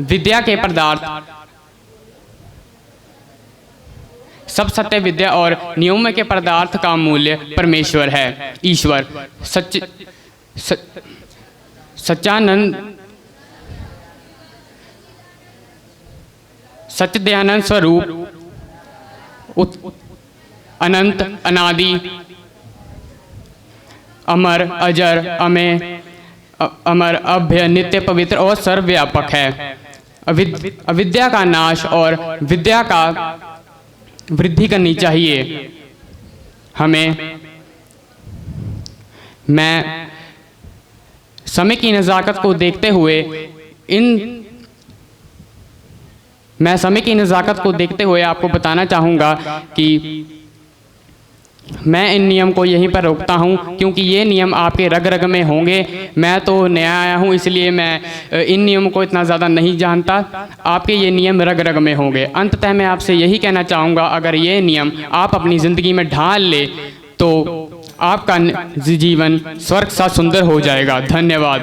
विद्या के पदार्थ, सब सत्य विद्या और नियमों के पदार्थ का मूल्य परमेश्वर है। ईश्वर सच्चिदानंद स्वरूप अनंत, अनादि, अमर, अजर, अमर, अभ्य, नित्य, पवित्र और सर्वव्यापक है। अविद्या का नाश और विद्या का वृद्धि करनी चाहिए हमें। मैं समय की नज़ाकत को देखते हुए आपको बताना चाहूँगा कि मैं इन नियम को यहीं पर रोकता हूँ, क्योंकि ये नियम आपके रग रग में होंगे। मैं तो नया आया हूँ, इसलिए मैं इन नियमों को इतना ज़्यादा नहीं जानता। आपके ये नियम रग रग में होंगे। अंततः मैं आपसे यही कहना चाहूँगा, अगर ये नियम आप अपनी ज़िंदगी में ढाल ले तो आपका जीवन स्वर्ग सा सुंदर हो जाएगा। धन्यवाद।